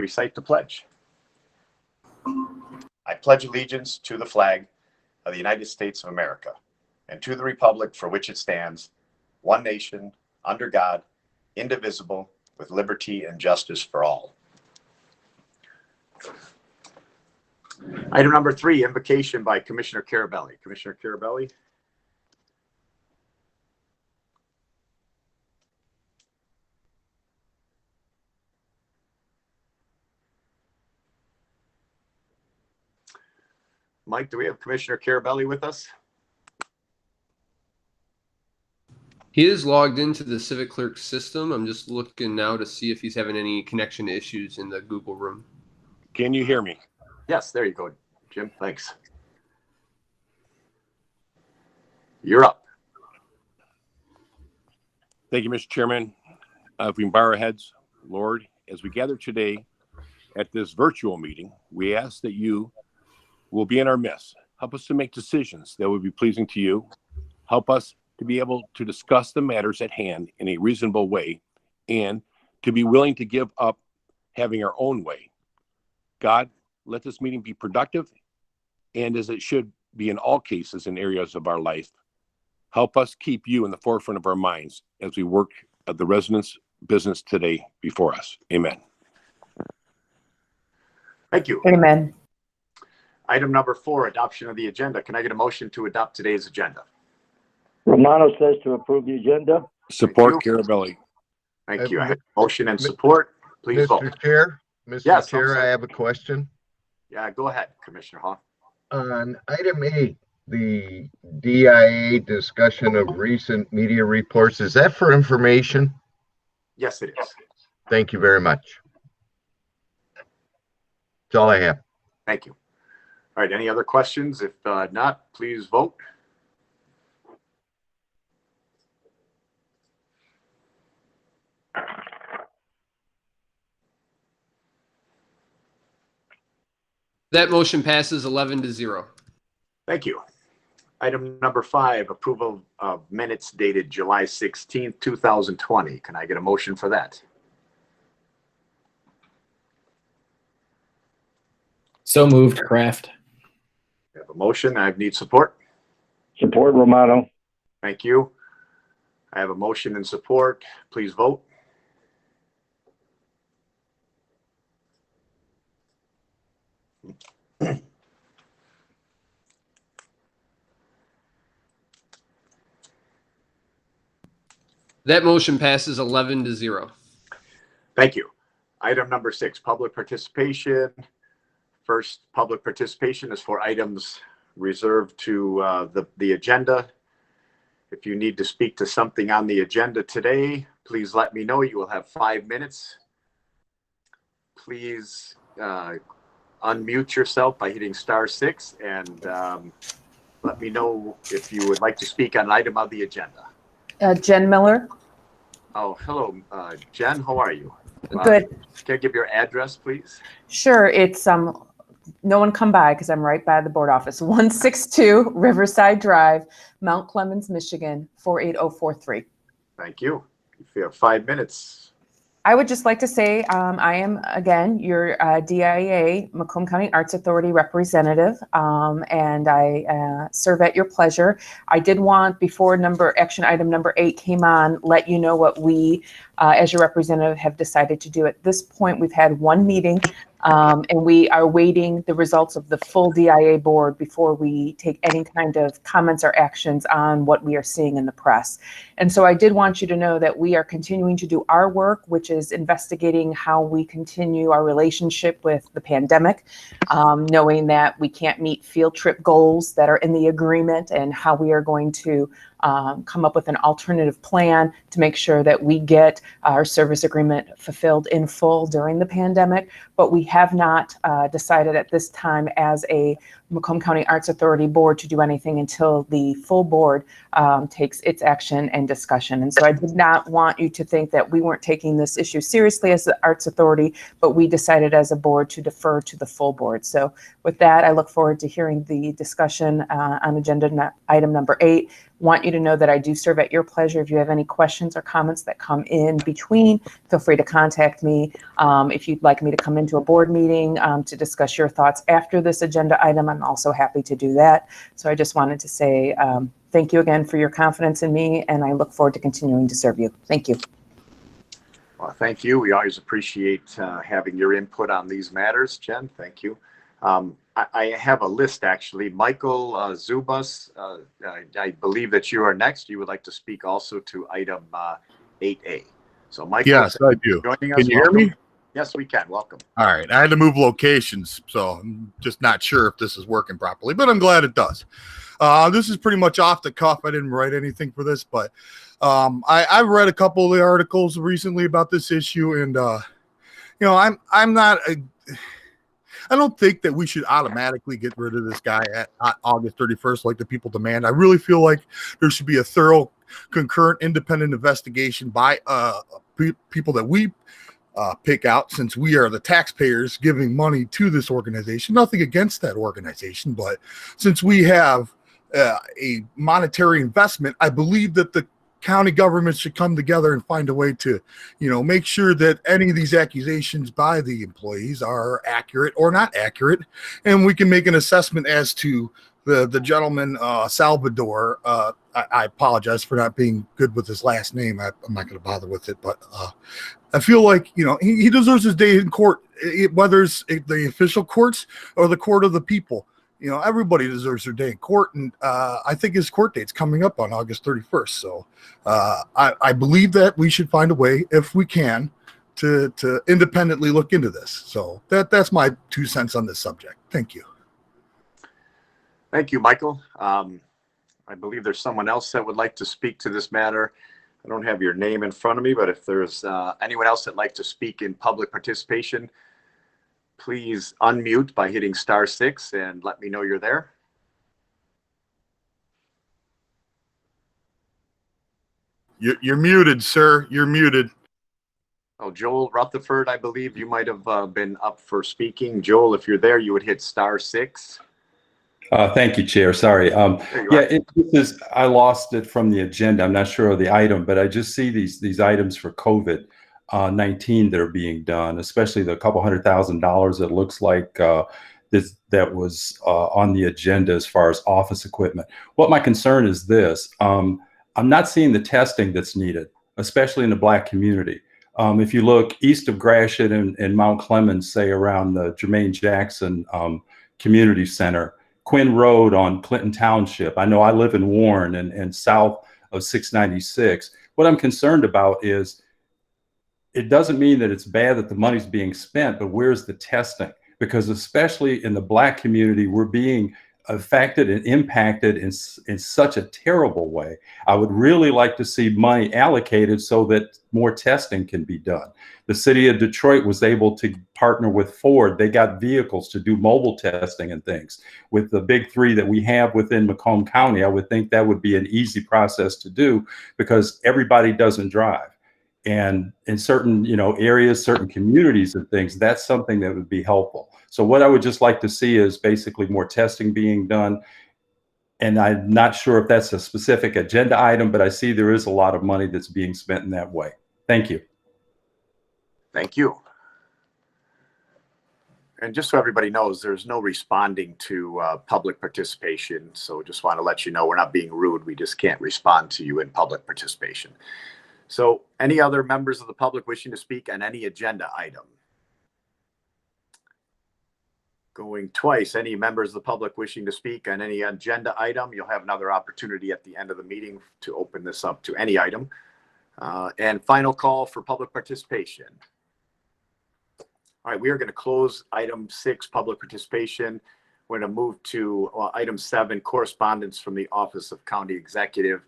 recite the pledge. I pledge allegiance to the flag of the United States of America and to the republic for which it stands, one nation, under God, indivisible, with liberty and justice for all. Item number 3, invocation by Commissioner Carabelli. Commissioner Carabelli. Mike, do we have Commissioner Carabelli with us? He is logged into the Civic Clerk system. I'm just looking now to see if he's having any connection issues in the Google room. Can you hear me? Yes, there you go, Jim. Thanks. You're up. Thank you, Mr. Chairman. If we can bow our heads, Lord, as we gather today at this virtual meeting, we ask that you will be in our midst. Help us to make decisions that would be pleasing to you. Help us to be able to discuss the matters at hand in a reasonable way and to be willing to give up having our own way. God, let this meeting be productive and as it should be in all cases and areas of our life. Help us keep you in the forefront of our minds as we work at the residents' business today before us. Amen. Thank you. Amen. Item number 4, adoption of the agenda. Can I get a motion to adopt today's agenda? Romano says to approve the agenda. Support Carabelli. Thank you. I have motion and support. Please vote. Mr. Chair, Mr. Yes, Chair, I have a question. Yeah, go ahead, Commissioner Hall. On item 8, the DIA discussion of recent media reports, is that for information? Yes, it is. Thank you very much. That's all I have. Thank you. All right, any other questions? If not, please vote. That motion passes 11-0. Thank you. Item number 5, approval of minutes dated July 16th, 2020. Can I get a motion for that? So moved, Kraft. I have a motion. I need support. Support Romano. Thank you. I have a motion and support. Please vote. That motion passes 11-0. Thank you. Item number 6, public participation. First, public participation is for items reserved to the agenda. If you need to speak to something on the agenda today, please let me know. You will have 5 minutes. Please unmute yourself by hitting *6 and let me know if you would like to speak on an item of the agenda. Jen Miller. Oh, hello, Jen. How are you? Good. Can I give your address, please? Sure. It's no one come by because I'm right by the board office. 162 Riverside Drive, Mount Clemens, Michigan, 48043. Thank you. If you have 5 minutes. I would just like to say I am, again, your DIA, Macomb County Arts Authority representative, and I serve at your pleasure. I did want, before action item number 8 came on, let you know what we, as your representative, have decided to do. At this point, we've had 1 meeting, and we are waiting the results of the full DIA board before we take any kind of comments or actions on what we are seeing in the press. And so I did want you to know that we are continuing to do our work, which is investigating how we continue our relationship with the pandemic, knowing that we can't meet field trip goals that are in the agreement, and how we are going to come up with an alternative plan to make sure that we get our service agreement fulfilled in full during the pandemic. But we have not decided at this time as a Macomb County Arts Authority board to do anything until the full board takes its action and discussion. And so I did not want you to think that we weren't taking this issue seriously as the Arts Authority, but we decided as a board to defer to the full board. So with that, I look forward to hearing the discussion on agenda item number 8. Want you to know that I do serve at your pleasure. If you have any questions or comments that come in between, feel free to contact me. If you'd like me to come into a board meeting to discuss your thoughts after this agenda item, I'm also happy to do that. So I just wanted to say thank you again for your confidence in me, and I look forward to continuing to serve you. Thank you. Well, thank you. We always appreciate having your input on these matters, Jen. Thank you. I have a list, actually. Michael Zubas, I believe that you are next. You would like to speak also to item 8A. So, Michael, yes, I do. Joining us. Can you hear me? Yes, we can. Welcome. All right. I had to move locations, so I'm just not sure if this is working properly, but I'm glad it does. This is pretty much off the cuff. I didn't write anything for this, but I've read a couple of the articles recently about this issue, and I'm not. I don't think that we should automatically get rid of this guy at August 31st like the people demand. I really feel like there should be a thorough, concurrent, independent investigation by people that we pick out, since we are the taxpayers giving money to this organization. Nothing against that organization, but since we have a monetary investment, I believe that the county government should come together and find a way to, make sure that any of these accusations by the employees are accurate or not accurate, and we can make an assessment as to the gentleman Salvador. I apologize for not being good with his last name. I'm not going to bother with it, but I feel like he deserves his day in court, whether it's the official courts or the court of the people. Everybody deserves their day in court, and I think his court date's coming up on August 31st. So I believe that we should find a way, if we can, to independently look into this. So that's my 2 cents on this subject. Thank you. Thank you, Michael. I believe there's someone else that would like to speak to this matter. I don't have your name in front of me, but if there's anyone else that'd like to speak in public participation, please unmute by hitting *6 and let me know you're there. You're muted, sir. You're muted. Oh, Joel Rutherford, I believe you might have been up for speaking. Joel, if you're there, you would hit *6. Thank you, Chair. Sorry. I lost it from the agenda. I'm not sure of the item, but I just see these items for COVID-19 that are being done, especially the couple $100,000 it looks like that was on the agenda as far as office equipment. What my concern is this: I'm not seeing the testing that's needed, especially in the Black community. If you look east of Gratiot and Mount Clemens, say around the Jermaine Jackson Community Center, Quinn Road on Clinton Township. I know I live in Warren and south of 696. What I'm concerned about is, it doesn't mean that it's bad that the money's being spent, but where's the testing? Because especially in the Black community, we're being affected and impacted in such a terrible way. I would really like to see money allocated so that more testing can be done. The city of Detroit was able to partner with Ford. They got vehicles to do mobile testing and things. With the big 3 that we have within Macomb County, I would think that would be an easy process to do, because everybody doesn't drive. And in certain, areas, certain communities and things, that's something that would be helpful. So what I would just like to see is basically more testing being done. And I'm not sure if that's a specific agenda item, but I see there is a lot of money that's being spent in that way. Thank you. Thank you. And just so everybody knows, there's no responding to public participation. So just want to let you know, we're not being rude. We just can't respond to you in public participation. So any other members of the public wishing to speak on any agenda item? Going twice. Any members of the public wishing to speak on any agenda item? You'll have another opportunity at the end of the meeting to open this up to any item. And final call for public participation. All right, we are going to close item 6, public participation. We're going to move to item 7, correspondence from the Office of County Executive.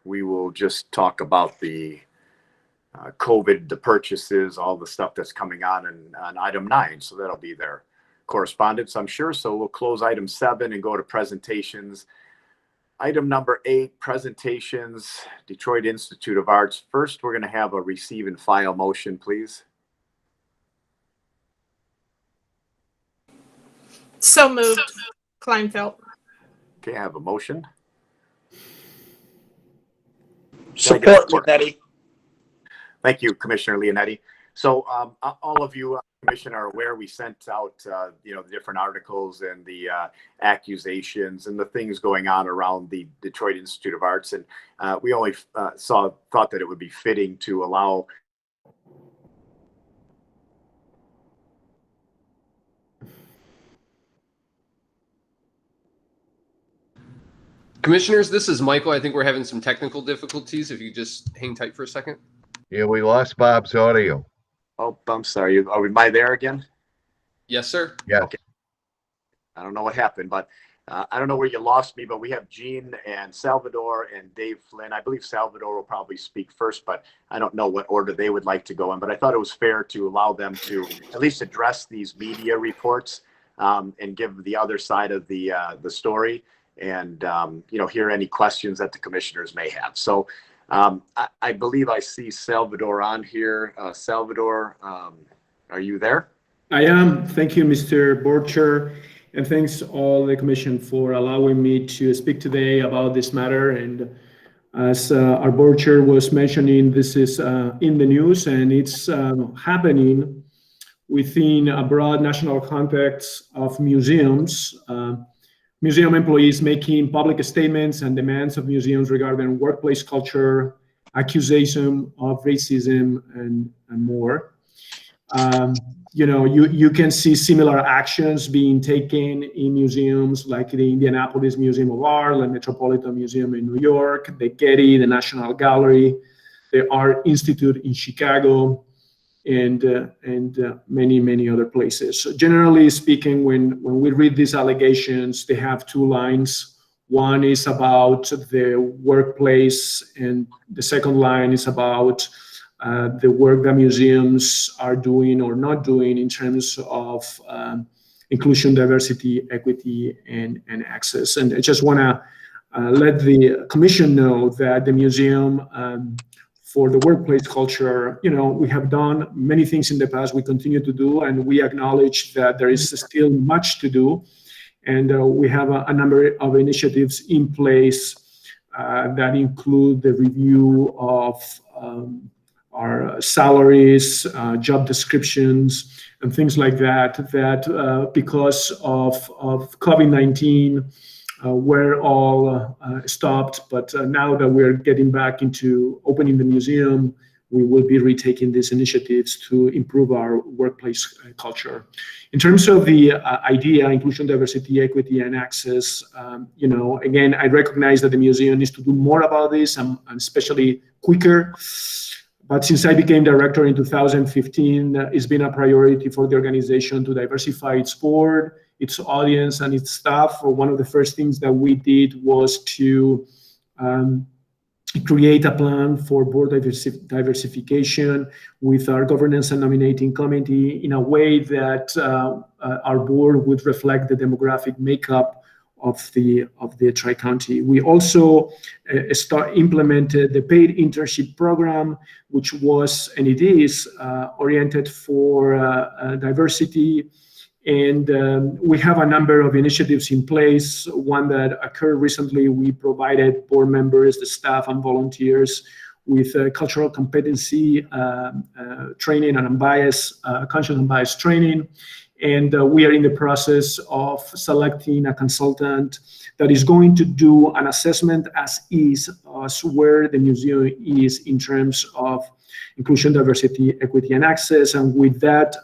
We will just talk about the COVID, the purchases, all the stuff that's coming on item 9. So that'll be their correspondence, I'm sure. So we'll close item 7 and go to presentations. Item number 8, presentations, Detroit Institute of Arts. First, we're going to have a receive and file motion, please. So moved. Kleinfeld. Okay, I have a motion. Support, Leonetti. Thank you, Commissioner Leonetti. So all of you, Commissioner, are aware we sent out, the different articles and the accusations and the things going on around the Detroit Institute of Arts. And we only thought that it would be fitting to allow Commissioners, this is Michael. I think we're having some technical difficulties. If you just hang tight for a second. Yeah, we lost Bob's audio. Oh, I'm sorry. Am I there again? Yes, sir. Yeah. Okay. I don't know what happened, but I don't know where you lost me, but we have Gene and Salvador and Dave Flynn. I believe Salvador will probably speak first, but I don't know what order they would like to go in. But I thought it was fair to allow them to at least address these media reports and give the other side of the story and, hear any questions that the commissioners may have. So I believe I see Salvador on here. Salvador, are you there? I am. Thank you, Mr. Board Chair, and thanks all the commission for allowing me to speak today about this matter. And as our Board Chair was mentioning, this is in the news, and it's happening within a broad national context of museums. Museum employees making public statements and demands of museums regarding workplace culture, accusation of racism, and more. You can see similar actions being taken in museums like the Indianapolis Museum of Art, the Metropolitan Museum in New York, the Getty, the National Gallery, the Art Institute in Chicago, and many, many other places. So generally speaking, when we read these allegations, they have two lines. One is about the workplace, and the second line is about the work that museums are doing or not doing in terms of inclusion, diversity, equity, and access. And I just want to let the commission know that the museum for the workplace culture, we have done many things in the past, we continue to do, and we acknowledge that there is still much to do. And we have a number of initiatives in place that include the review of our salaries, job descriptions, and things like that, because of COVID-19, we're all stopped. But now that we're getting back into opening the museum, we will be retaking these initiatives to improve our workplace culture. In terms of the idea, inclusion, diversity, equity, and access, again, I recognize that the museum needs to do more about this, and especially quicker. But since I became director in 2015, it's been a priority for the organization to diversify its board, its audience, and its staff. One of the first things that we did was to create a plan for board diversification with our governance and nominating committee in a way that our board would reflect the demographic makeup of the Tri-County. We also implemented the paid internship program, which was, and it is, oriented for diversity. And we have a number of initiatives in place. One that occurred recently, we provided board members, the staff, and volunteers with cultural competency training and conscious unbiased training. And we are in the process of selecting a consultant that is going to do an assessment as where the museum is in terms of inclusion, diversity, equity, and access. And with that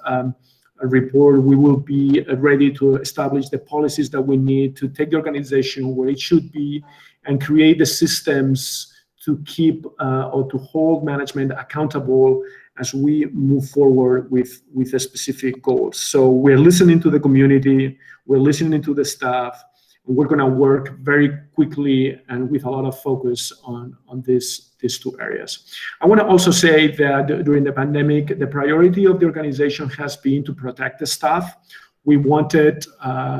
report, we will be ready to establish the policies that we need to take the organization where it should be and create the systems to keep or to hold management accountable as we move forward with the specific goals. So we're listening to the community, we're listening to the staff, and we're going to work very quickly and with a lot of focus on these two areas. I want to also say that during the pandemic, the priority of the organization has been to protect the staff. We wanted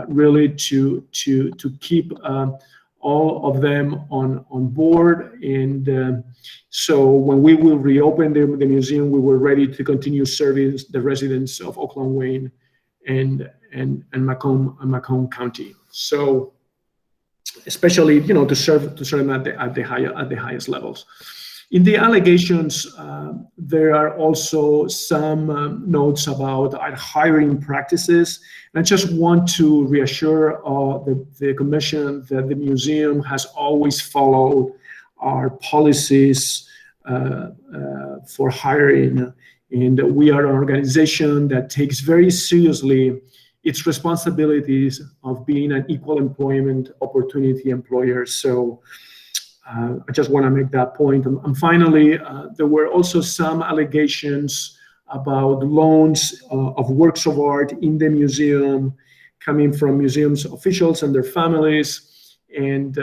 really to keep all of them on board, and so when we will reopen the museum, we were ready to continue serving the residents of Oakland Wayne and Macomb County. So especially, to serve them at the highest levels. In the allegations, there are also some notes about our hiring practices. And I just want to reassure the commission that the museum has always followed our policies for hiring. And we are an organization that takes very seriously its responsibilities of being an equal employment opportunity employer. So I just want to make that point. And finally, there were also some allegations about loans of works of art in the museum coming from museum's officials and their families. And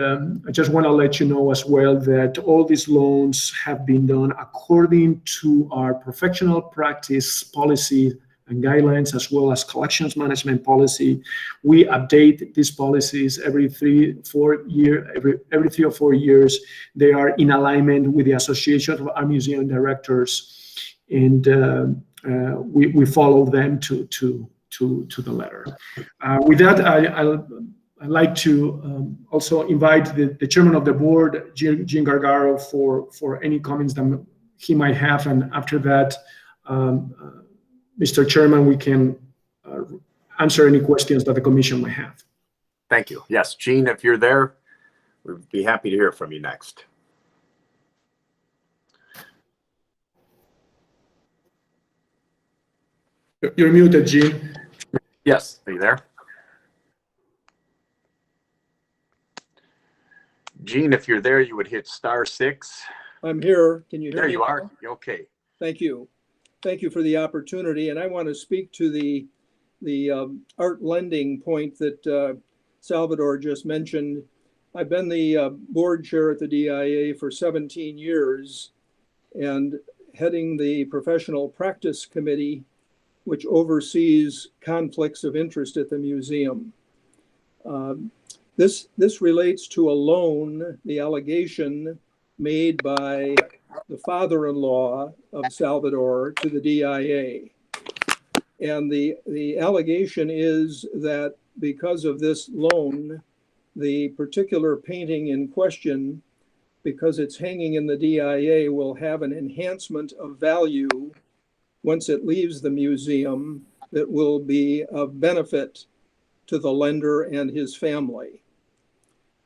I just want to let you know as well that all these loans have been done according to our professional practice policy and guidelines, as well as collections management policy. We update these policies every 3 or 4 years. They are in alignment with the Association of our Museum Directors, and we follow them to the letter. With that, I'd like to also invite the chairman of the board, Gene Gargaro, for any comments that he might have, and after that, Mr. Chairman, we can answer any questions that the commission might have. Thank you. Yes, Gene, if you're there, we'd be happy to hear from you next. You're muted, Gene. Yes, are you there? Gene, if you're there, you would hit *6. I'm here. Can you hear me? There you are. Okay. Thank you. Thank you for the opportunity. And I want to speak to the art lending point that Salvador just mentioned. I've been the board chair at the DIA for 17 years and heading the professional practice committee, which oversees conflicts of interest at the museum. This relates to a loan, the allegation made by the father-in-law of Salvador to the DIA. And the allegation is that because of this loan, the particular painting in question, because it's hanging in the DIA, will have an enhancement of value once it leaves the museum that will be of benefit to the lender and his family.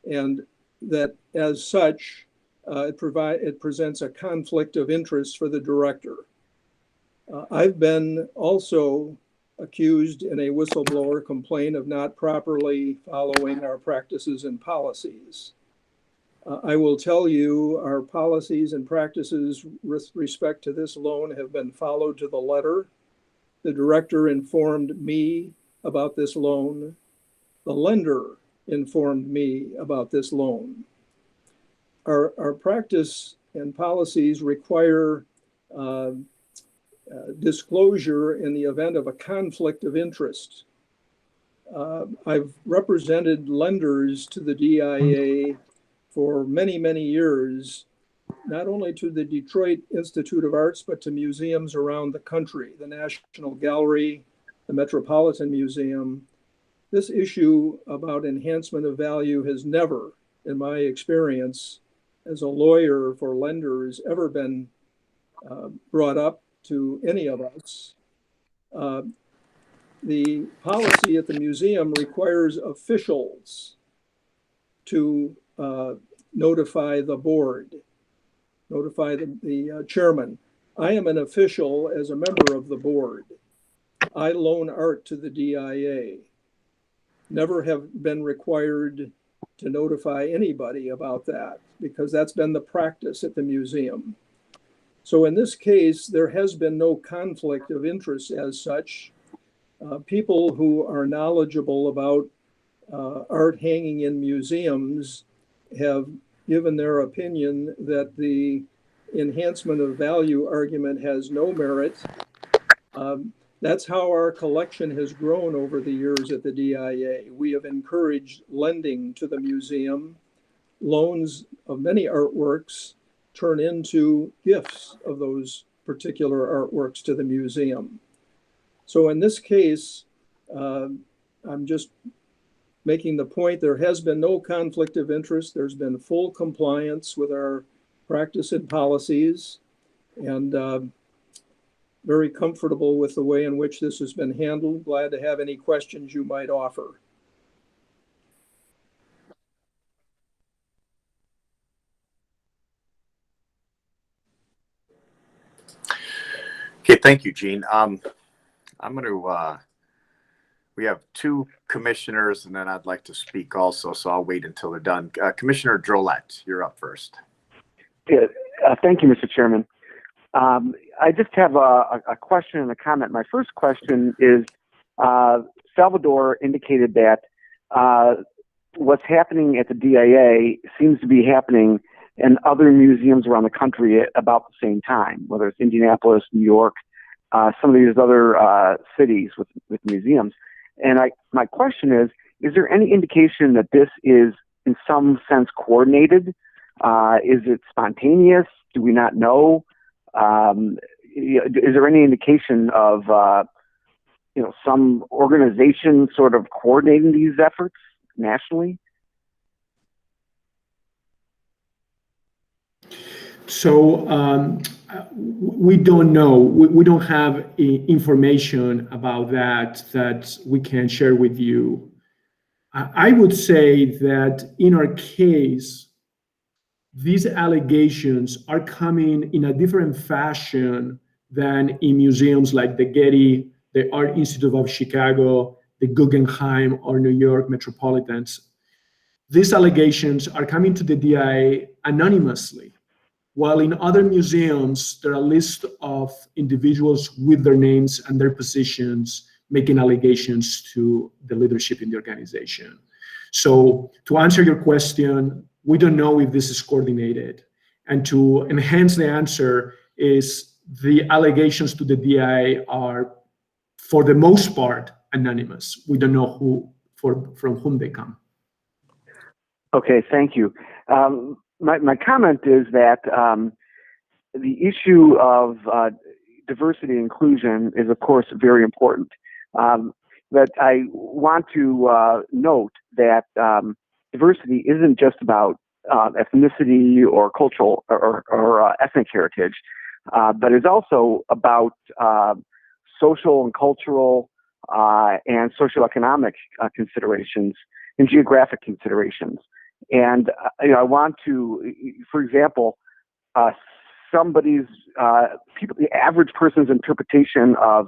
And that as such, it presents a conflict of interest for the director. I've been also accused in a whistleblower complaint of not properly following our practices and policies. I will tell you our policies and practices with respect to this loan have been followed to the letter. The director informed me about this loan. The lender informed me about this loan. Our practice and policies require disclosure in the event of a conflict of interest. I've represented lenders to the DIA for many, many years, not only to the Detroit Institute of Arts, but to museums around the country, the National Gallery, the Metropolitan Museum. This issue about enhancement of value has never, in my experience as a lawyer for lenders, ever been brought up to any of us. The policy at the museum requires officials to notify the board, notify the chairman. I am an official as a member of the board. I loan art to the DIA. Never have been required to notify anybody about that because that's been the practice at the museum. So in this case, there has been no conflict of interest as such. People who are knowledgeable about art hanging in museums have given their opinion that the enhancement of value argument has no merit. That's how our collection has grown over the years at the DIA. We have encouraged lending to the museum. Loans of many artworks turn into gifts of those particular artworks to the museum. So in this case, I'm just making the point there has been no conflict of interest. There's been full compliance with our practice and policies, and very comfortable with the way in which this has been handled. Glad to have any questions you might offer. Okay, thank you, Gene. I'm going to, we have two commissioners, and then I'd like to speak also, so I'll wait until they're done. Commissioner Drolet, you're up first. Yeah, thank you, Mr. Chairman. I just have a question and a comment. My first question is, Salvador indicated that what's happening at the DIA seems to be happening in other museums around the country at about the same time, whether it's Indianapolis, New York, some of these other cities with museums. And my question is there any indication that this is in some sense coordinated? Is it spontaneous? Do we not know? Is there any indication of some organization sort of coordinating these efforts nationally? So we don't know. We don't have information about that we can share with you. I would say that in our case, these allegations are coming in a different fashion than in museums like the Getty, the Art Institute of Chicago, the Guggenheim, or New York Metropolitans. These allegations are coming to the DIA anonymously, while in other museums, there are a list of individuals with their names and their positions making allegations to the leadership in the organization. So to answer your question, we don't know if this is coordinated. And to enhance the answer is the allegations to the DIA are, for the most part, anonymous. We don't know from whom they come. Okay, thank you. My comment is that the issue of diversity and inclusion is, of course, very important. But I want to note that diversity isn't just about ethnicity or cultural or ethnic heritage, but it's also about social and cultural and socioeconomic considerations and geographic considerations. And I want to, for example, the average person's interpretation of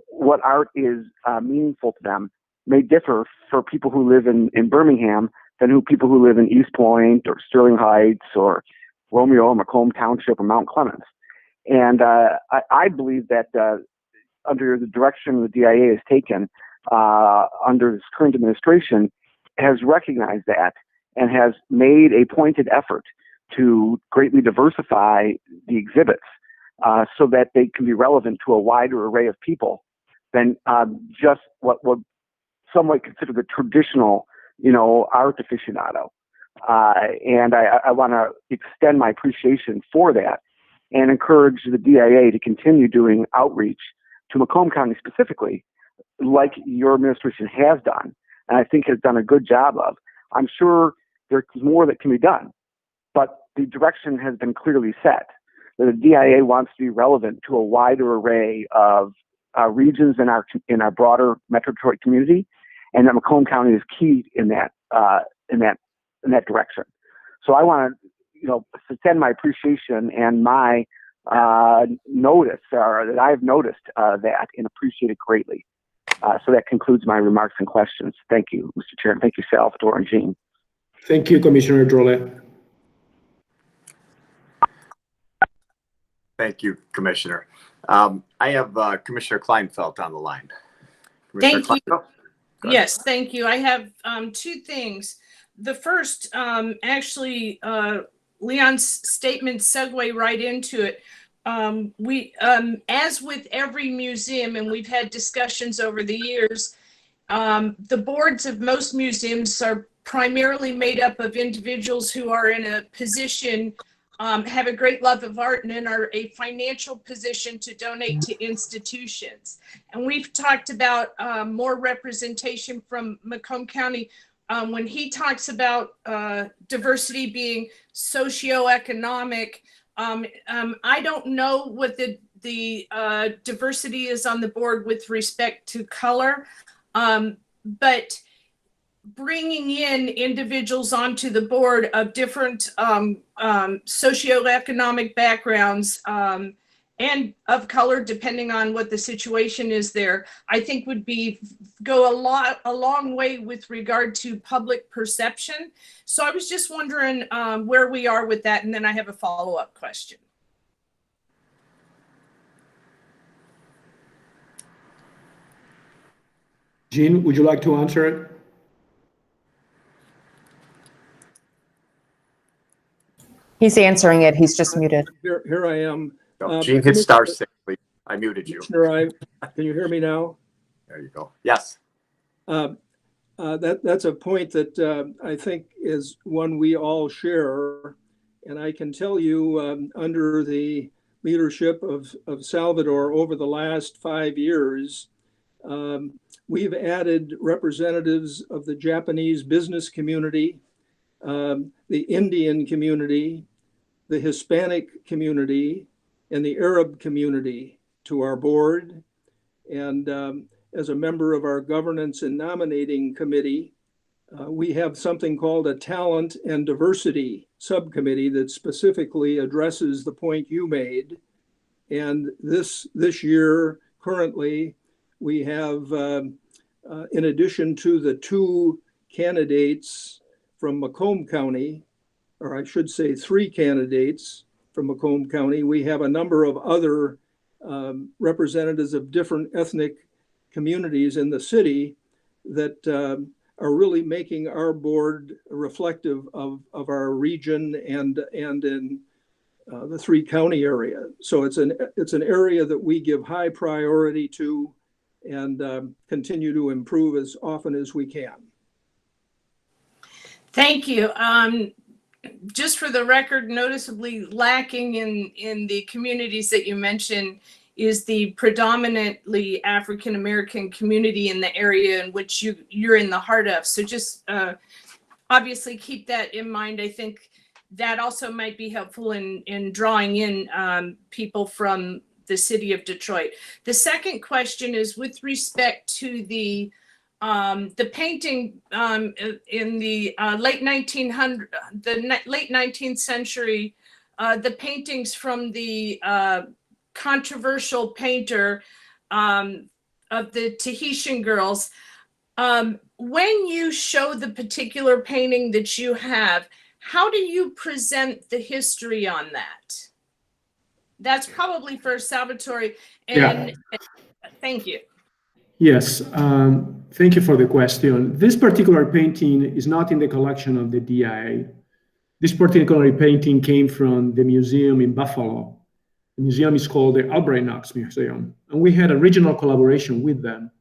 what art is meaningful to them may differ for people who live in Birmingham than people who live in East Point or Sterling Heights or Romeo or Macomb Township or Mount Clemens. And I believe that under the direction the DIA has taken under this current administration has recognized that and has made a pointed effort to greatly diversify the exhibits so that they can be relevant to a wider array of people than just what some might consider the traditional, art aficionado. And I want to extend my appreciation for that and encourage the DIA to continue doing outreach to Macomb County specifically, like your administration has done, and I think has done a good job of. I'm sure there's more that can be done, but the direction has been clearly set. The DIA wants to be relevant to a wider array of regions in our broader Metro Detroit community, and that Macomb County is key in that direction. So I want to, extend my appreciation and my notice, or that I've noticed that and appreciate it greatly. So that concludes my remarks and questions. Thank you, Mr. Chair. Thank you, Salvador and Gene. Thank you, Commissioner Drolet. Thank you, Commissioner. I have Commissioner Kleinfeld on the line. Commissioner Thank you. Kleinfeld? Yes, thank you. I have two things. The first, Leon's statement segue right into it. as with every museum, and we've had discussions over the years, the boards of most museums are primarily made up of individuals who are in a position, have a great love of art, and in are a financial position to donate to institutions. And we've talked about more representation from Macomb County. When he talks about diversity being socioeconomic, I don't know what the diversity is on the board with respect to color, but bringing in individuals onto the board of different socioeconomic backgrounds and of color, depending on what the situation is there, I think would go a long way with regard to public perception. So I was just wondering where we are with that, and then I have a follow-up question. Jean, would you like to answer it? He's answering it. He's just muted. Here I am. Gene, hit star 6, please. I muted you. Can you hear me now? There you go. Yes. That's a point that I think is one we all share. And I can tell you, under the leadership of Salvador over the last 5 years, we've added representatives of the Japanese business community, the Indian community, the Hispanic community, and the Arab community to our board. And as a member of our governance and nominating committee, we have something called a talent and diversity subcommittee that specifically addresses the point you made. And this year, currently, we have, in addition to the 2 candidates from Macomb County, or I should say 3 candidates from Macomb County, we have a number of other representatives of different ethnic communities in the city that are really making our board reflective of our region and in the 3 county area. So it's an area that we give high priority to and continue to improve as often as we can. Thank you. Just for the record, noticeably lacking in the communities that you mentioned is the predominantly African-American community in the area in which you're in the heart of. So just obviously keep that in mind. I think that also might be helpful in drawing in people from the city of Detroit. The second question is with respect to the painting in the late 19th century, the paintings from the controversial painter of the Tahitian girls. When you show the particular painting that you have, how do you present the history on that? That's probably for Salvatore. And yeah. Thank you. Yes, thank you for the question. This particular painting is not in the collection of the DIA. This particular painting came from the museum in Buffalo. The museum is called the Albright Knox Museum. And we had a regional collaboration with them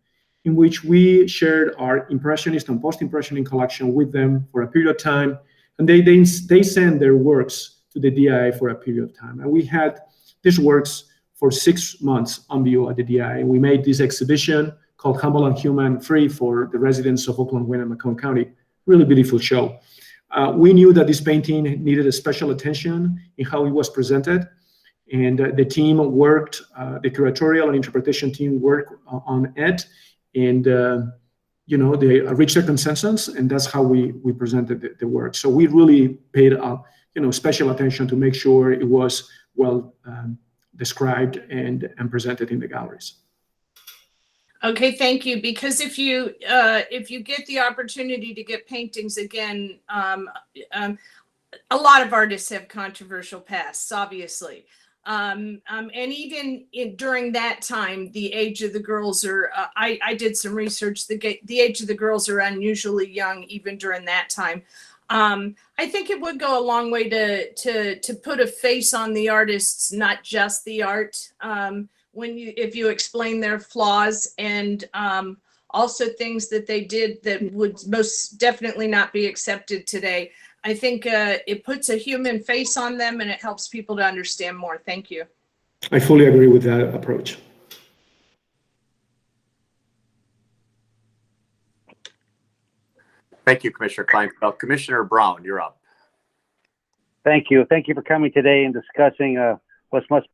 in which we shared our Impressionist and Post-Impressionist collection with them for a period of time. And they sent their works to the DIA for a period of time. And we had these works for 6 months on view at the DIA. We made this exhibition called Humble and Human free for the residents of Oakland, Wayne, and Macomb County. Really beautiful show. We knew that this painting needed a special attention in how it was presented. And the team worked, the curatorial and interpretation team worked on it. And, they reached a consensus, and that's how we presented the work. So we really paid, special attention to make sure it was well described and presented in the galleries. Okay, thank you. Because if you get the opportunity to get paintings again, a lot of artists have controversial pasts, obviously. And even during that time, the age of the girls are, I did some research, the age of the girls are unusually young, even during that time. I think it would go a long way to put a face on the artists, not just the art. If you explain their flaws and also things that they did that would most definitely not be accepted today. I think it puts a human face on them and it helps people to understand more. Thank you. I fully agree with that approach. Thank you, Commissioner Kleinfeld. Commissioner Brown, you're up. Thank you. Thank you for coming today and discussing what's must.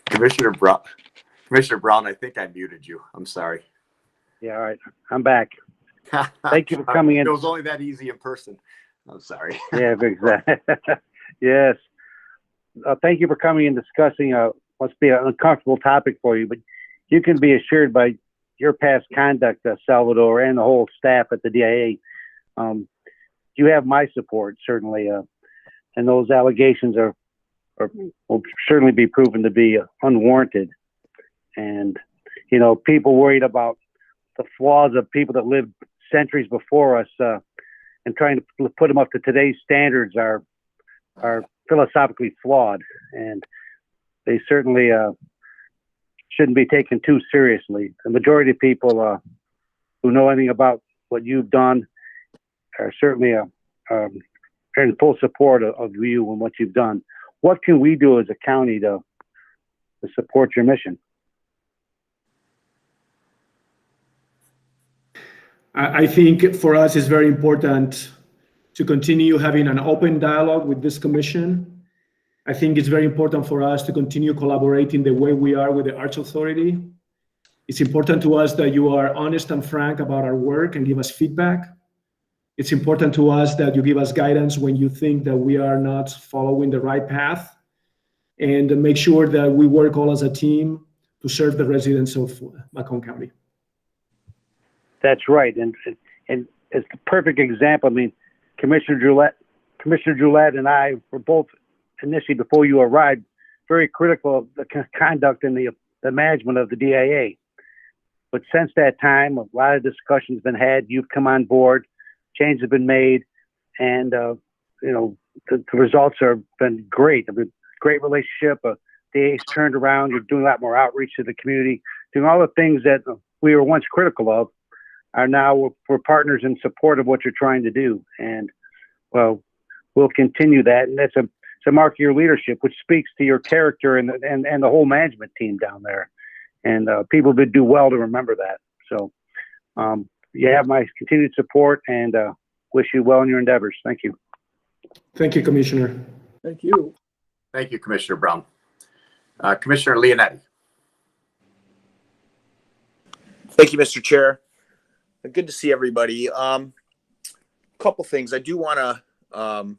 Commissioner Brown, I think I muted you. I'm sorry. Yeah, all right. I'm back. Thank you for coming in. It was only that easy in person. I'm sorry. Yeah, exactly. Yes. Thank you for coming and discussing must be an uncomfortable topic for you, but you can be assured by your past conduct, Salvador, and the whole staff at the DIA. You have my support, certainly, and those allegations will certainly be proven to be unwarranted. And, you know, people worried about the flaws of people that lived centuries before us and trying to put them up to today's standards are philosophically flawed, and they certainly shouldn't be taken too seriously. The majority of people who know anything about what you've done are certainly in full support of you and what you've done. What can we do as a county to support your mission? I think for us it's very important to continue having an open dialogue with this commission. I think it's very important for us to continue collaborating the way we are with the Arts Authority. It's important to us that you are honest and frank about our work and give us feedback. It's important to us that you give us guidance when you think that we are not following the right path, and make sure that we work all as a team to serve the residents of Macomb County. That's right, and it's the perfect example. I mean, Commissioner Gillette and I were both initially, before you arrived, very critical of the conduct and the management of the DIA. But since that time, a lot of discussions been had. You've come on board, changes have been made, and you know, the results have been great. I mean, great relationship. DIA's turned around. You're doing a lot more outreach to the community, doing all the things that we were once critical of. Are now we're partners in support of what you're trying to do, and well, we'll continue that. And that's a mark of your leadership, which speaks to your character and the whole management team down there. And people would do well to remember that. So you have my continued support, and wish you well in your endeavors. Thank you. Thank you, Commissioner. Thank you. Thank you, Commissioner Brown. Commissioner Leonetti. Thank you, Mr. Chair. Good to see everybody. Couple things. I do want to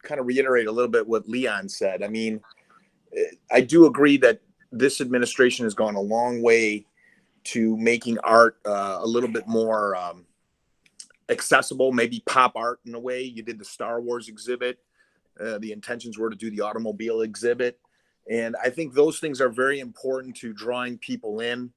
kind of reiterate a little bit what Leon said. I mean, I do agree that this administration has gone a long way to making art a little bit more accessible, maybe pop art in a way. You did the Star Wars exhibit. The intentions were to do the automobile exhibit. And I think those things are very important to drawing people in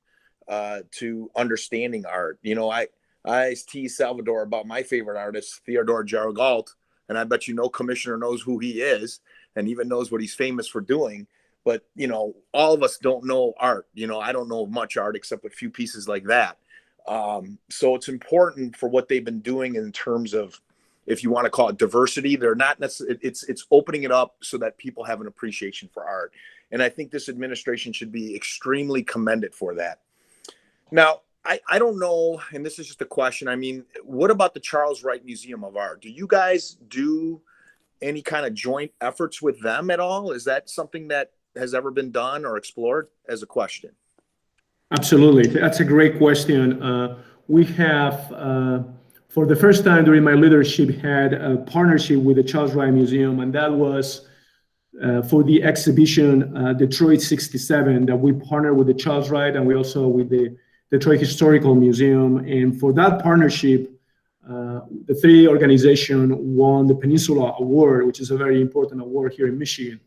to understanding art. You know, I tease Salvador about my favorite artist, Theodore Jargalt, and I bet you no commissioner knows who he is and even knows what he's famous for doing. But, you know, all of us don't know art. You know, I don't know much art except a few pieces like that. So it's important for what they've been doing in terms of, if you want to call it diversity. They're not necessarily, it's opening it up so that people have an appreciation for art. And I think this administration should be extremely commended for that. Now, I don't know, and this is just a question. I mean, what about the Charles Wright Museum of Art? Do you guys do any kind of joint efforts with them at all? Is that something that has ever been done or explored as a question? Absolutely. That's a great question. We have, for the first time during my leadership, had a partnership with the Charles Wright Museum, and that was for the exhibition Detroit 67, that we partnered with the Charles Wright, and we also with the Detroit Historical Museum. And for that partnership, the three organizations won the Peninsula Award, which is a very important award here in Michigan.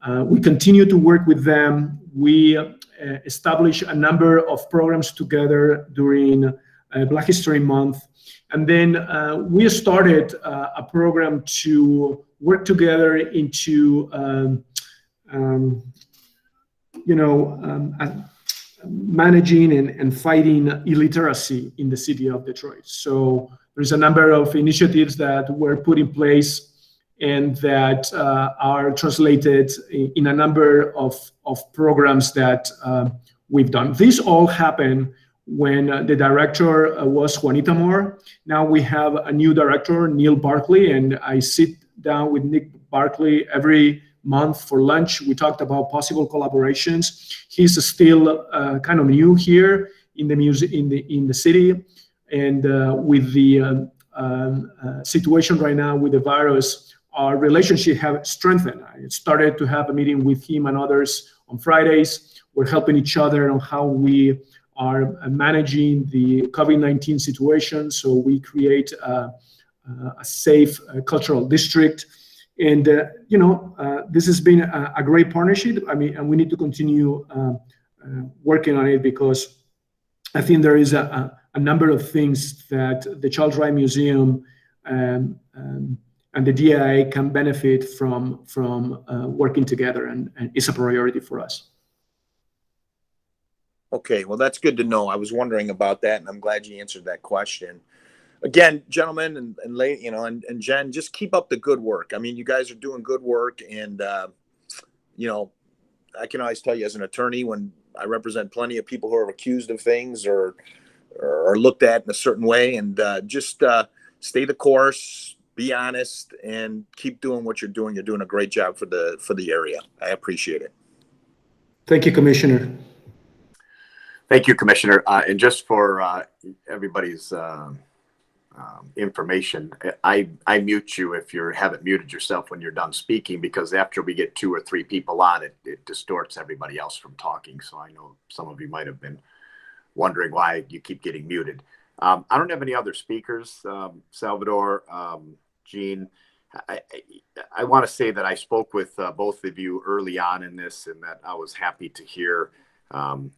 We continue to work with them. We establish a number of programs together during Black History Month. And then we started a program to work together into, managing and fighting illiteracy in the city of Detroit. So there's a number of initiatives that were put in place and that are translated in a number of programs that we've done. This all happened when the director was Juanita Moore. Now we have a new director, Neil Barkley, and I sit down with Nick Barkley every month for lunch. We talked about possible collaborations. He's still kind of new here in the city, and with the situation right now with the virus, our relationship have strengthened. I started to have a meeting with him and others on Fridays. We're helping each other on how we are managing the COVID-19 situation, so we create a safe cultural district. And this has been a great partnership. I mean, and we need to continue working on it, because I think there is a number of things that the Charles Wright Museum and the DIA can benefit from working together, and it's a priority for us. Okay, well, that's good to know. I was wondering about that, and I'm glad you answered that question. Again, gentlemen and Jen, just keep up the good work. I mean, you guys are doing good work, and I can always tell you as an attorney, when I represent plenty of people who are accused of things or looked at in a certain way, and just stay the course, be honest, and keep doing what you're doing. You're doing a great job for the area. I appreciate it. Thank you, Commissioner. Thank you, Commissioner. And just for everybody's information, I mute you if you haven't muted yourself when you're done speaking, because after we get 2 or 3 people on, it distorts everybody else from talking. So I know some of you might have been wondering why you keep getting muted. I don't have any other speakers. Salvador, Gene, I want to say that I spoke with both of you early on in this, and that I was happy to hear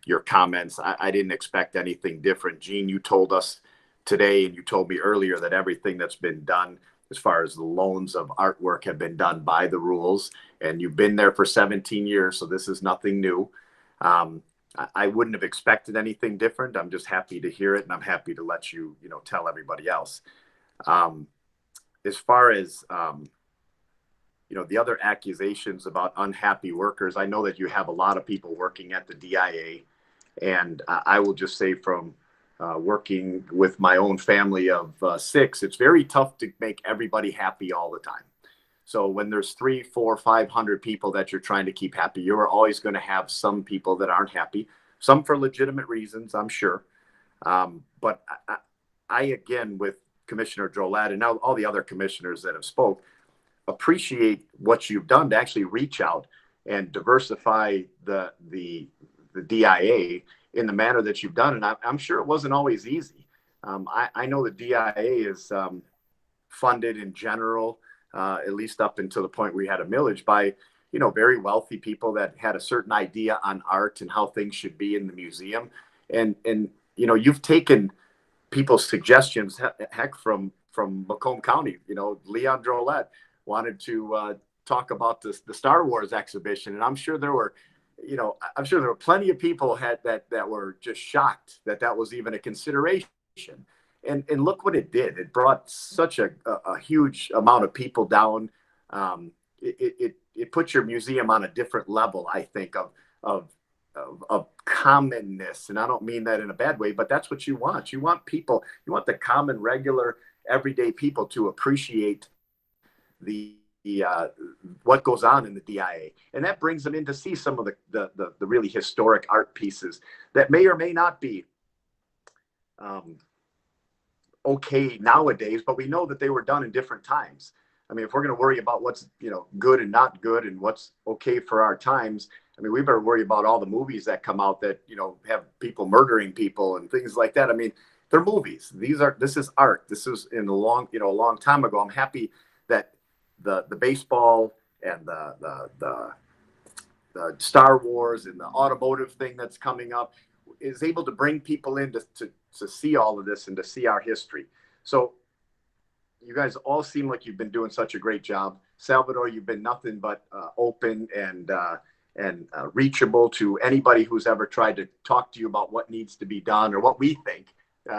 your comments. I didn't expect anything different. Gene, you told us today, and you told me earlier, that everything that's been done as far as the loans of artwork have been done by the rules, and you've been there for 17 years, so this is nothing new. I wouldn't have expected anything different. I'm just happy to hear it, and I'm happy to let you tell everybody else. As far as the other accusations about unhappy workers, I know that you have a lot of people working at the DIA, and I will just say, from working with my own family of 6, it's very tough to make everybody happy all the time. So when there's 300, 400, 500 people that you're trying to keep happy, you're always going to have some people that aren't happy, some for legitimate reasons, I'm sure. But I again, with Commissioner Drolet and now all the other commissioners that have spoke, appreciate what you've done to actually reach out and diversify the DIA in the manner that you've done. And I'm sure it wasn't always easy. I know the DIA is funded in general, at least up until the point we had a millage, by very wealthy people that had a certain idea on art and how things should be in the museum. And you've taken people's suggestions, heck, from Macomb County. Leon Drolet wanted to talk about the Star Wars exhibition, and I'm sure there were plenty of people that were just shocked that was even a consideration. And look what it did. It brought such a huge amount of people down. It put your museum on a different level, I think, of commonness. And I don't mean that in a bad way, but that's what you want. You want people, you want the common, regular, everyday people to appreciate what goes on in the DIA, and that brings them in to see some of the really historic art pieces that may or may not be okay nowadays, but we know that they were done in different times. I mean, if we're going to worry about what's good and not good and what's okay for our times, I mean, we better worry about all the movies that come out that have people murdering people and things like that. I mean, they're movies. This is art. This is in a long time ago. I'm happy that the baseball and the Star Wars and the automotive thing that's coming up, is able to bring people in to see all of this and to see our history. So you guys all seem like you've been doing such a great job. Salvador, you've been nothing but open and reachable to anybody who's ever tried to talk to you about what needs to be done or what we think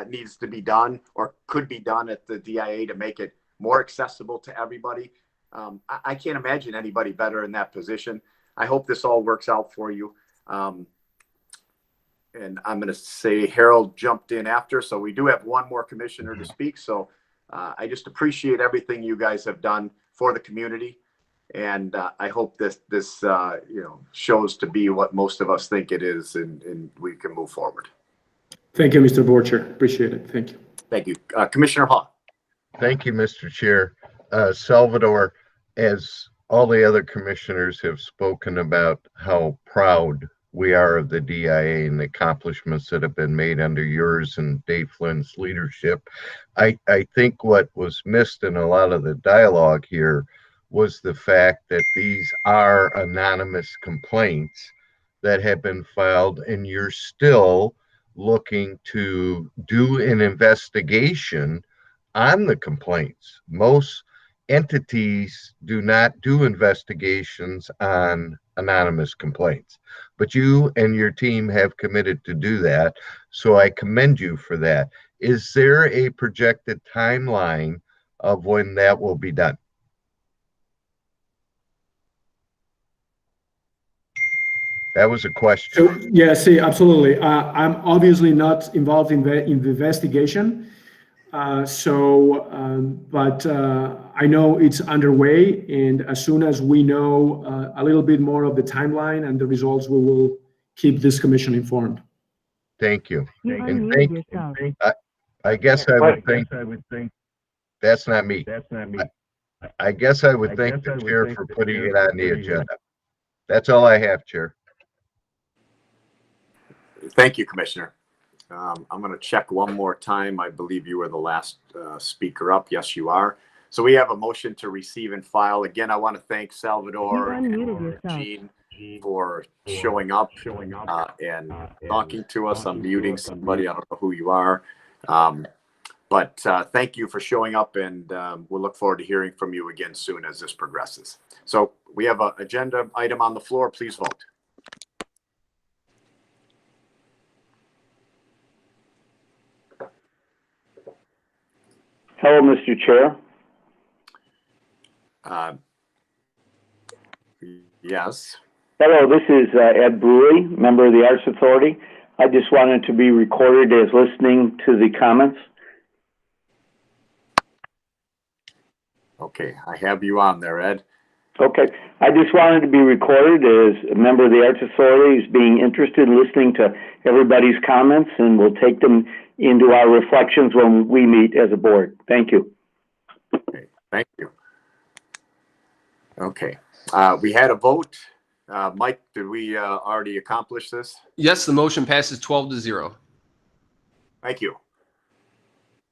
needs to be done or could be done at the DIA to make it more accessible to everybody. I can't imagine anybody better in that position. I hope this all works out for you. And I'm going to say Harold jumped in after, so we do have one more commissioner to speak. So I just appreciate everything you guys have done for the community. And I hope this shows to be what most of us think it is, and we can move forward. Thank you, Mr. Board Chair. Appreciate it. Thank you. Thank you. Commissioner Hall. Thank you, Mr. Chair. Salvador, as all the other commissioners have spoken about how proud we are of the DIA and the accomplishments that have been made under yours and Dave Flynn's leadership, I think what was missed in a lot of the dialogue here was the fact that these are anonymous complaints that have been filed, and you're still looking to do an investigation on the complaints. Most entities do not do investigations on anonymous complaints, but you and your team have committed to do that, so I commend you for that. Is there a projected timeline of when that will be done? That was a question. So, yeah, see, absolutely. I'm obviously not involved in the investigation. But I know it's underway, and as soon as we know a little bit more of the timeline and the results, we will keep this commission informed. Thank you. And I guess I would think that's not me. I guess I would thank the chair for putting it on the agenda. That's all I have, Chair. Thank you, Commissioner. I'm going to check one more time. I believe you were the last speaker up. Yes, you are. So we have a motion to receive and file. Again, I want to thank Salvador and Gene for showing up and talking to us. I'm muting somebody. I don't know who you are. But thank you for showing up, and we'll look forward to hearing from you again soon as this progresses. So we have an agenda item on the floor. Please vote. Hello, Mr. Chair. Yes. Hello, this is Ed Brewery, member of the Arts Authority. I just wanted to be recorded as listening to the comments. Okay, I have you on there, Ed. Okay, I just wanted to be recorded as a member of the Arts Authority, as being interested in listening to everybody's comments, and we'll take them into our reflections when we meet as a board. Thank you. Okay, thank you. Okay, we had a vote. Mike, did we already accomplish this? Yes, the motion passes 12-0. Thank you.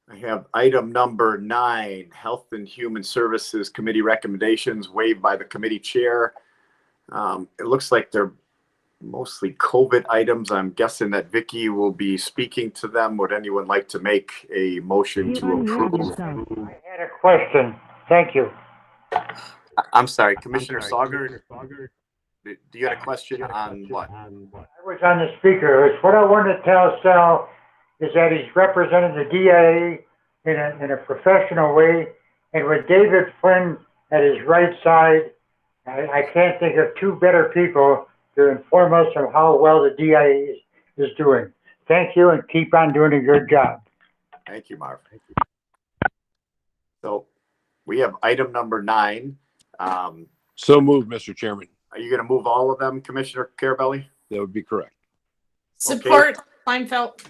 I have item number 9, Health and Human Services Committee recommendations waived by the committee chair. It looks like they're mostly COVID items. I'm guessing that Vicky will be speaking to them. Would anyone like to make a motion to approve? I had a question. Thank you. I'm sorry, Commissioner Sauger. Do you have a question on what? I was on the speaker. What I wanted to tell Sal is that he's representing the DIA in a professional way. And with David Flynn at his right side, I can't think of two better people to inform us of how well the DIA is doing. Thank you, and keep on doing a good job. Thank you, Marv. So we have item number 9. So moved, Mr. Chairman. Are you going to move all of them, Commissioner Carabelli? That would be correct. Support, Kleinfeld.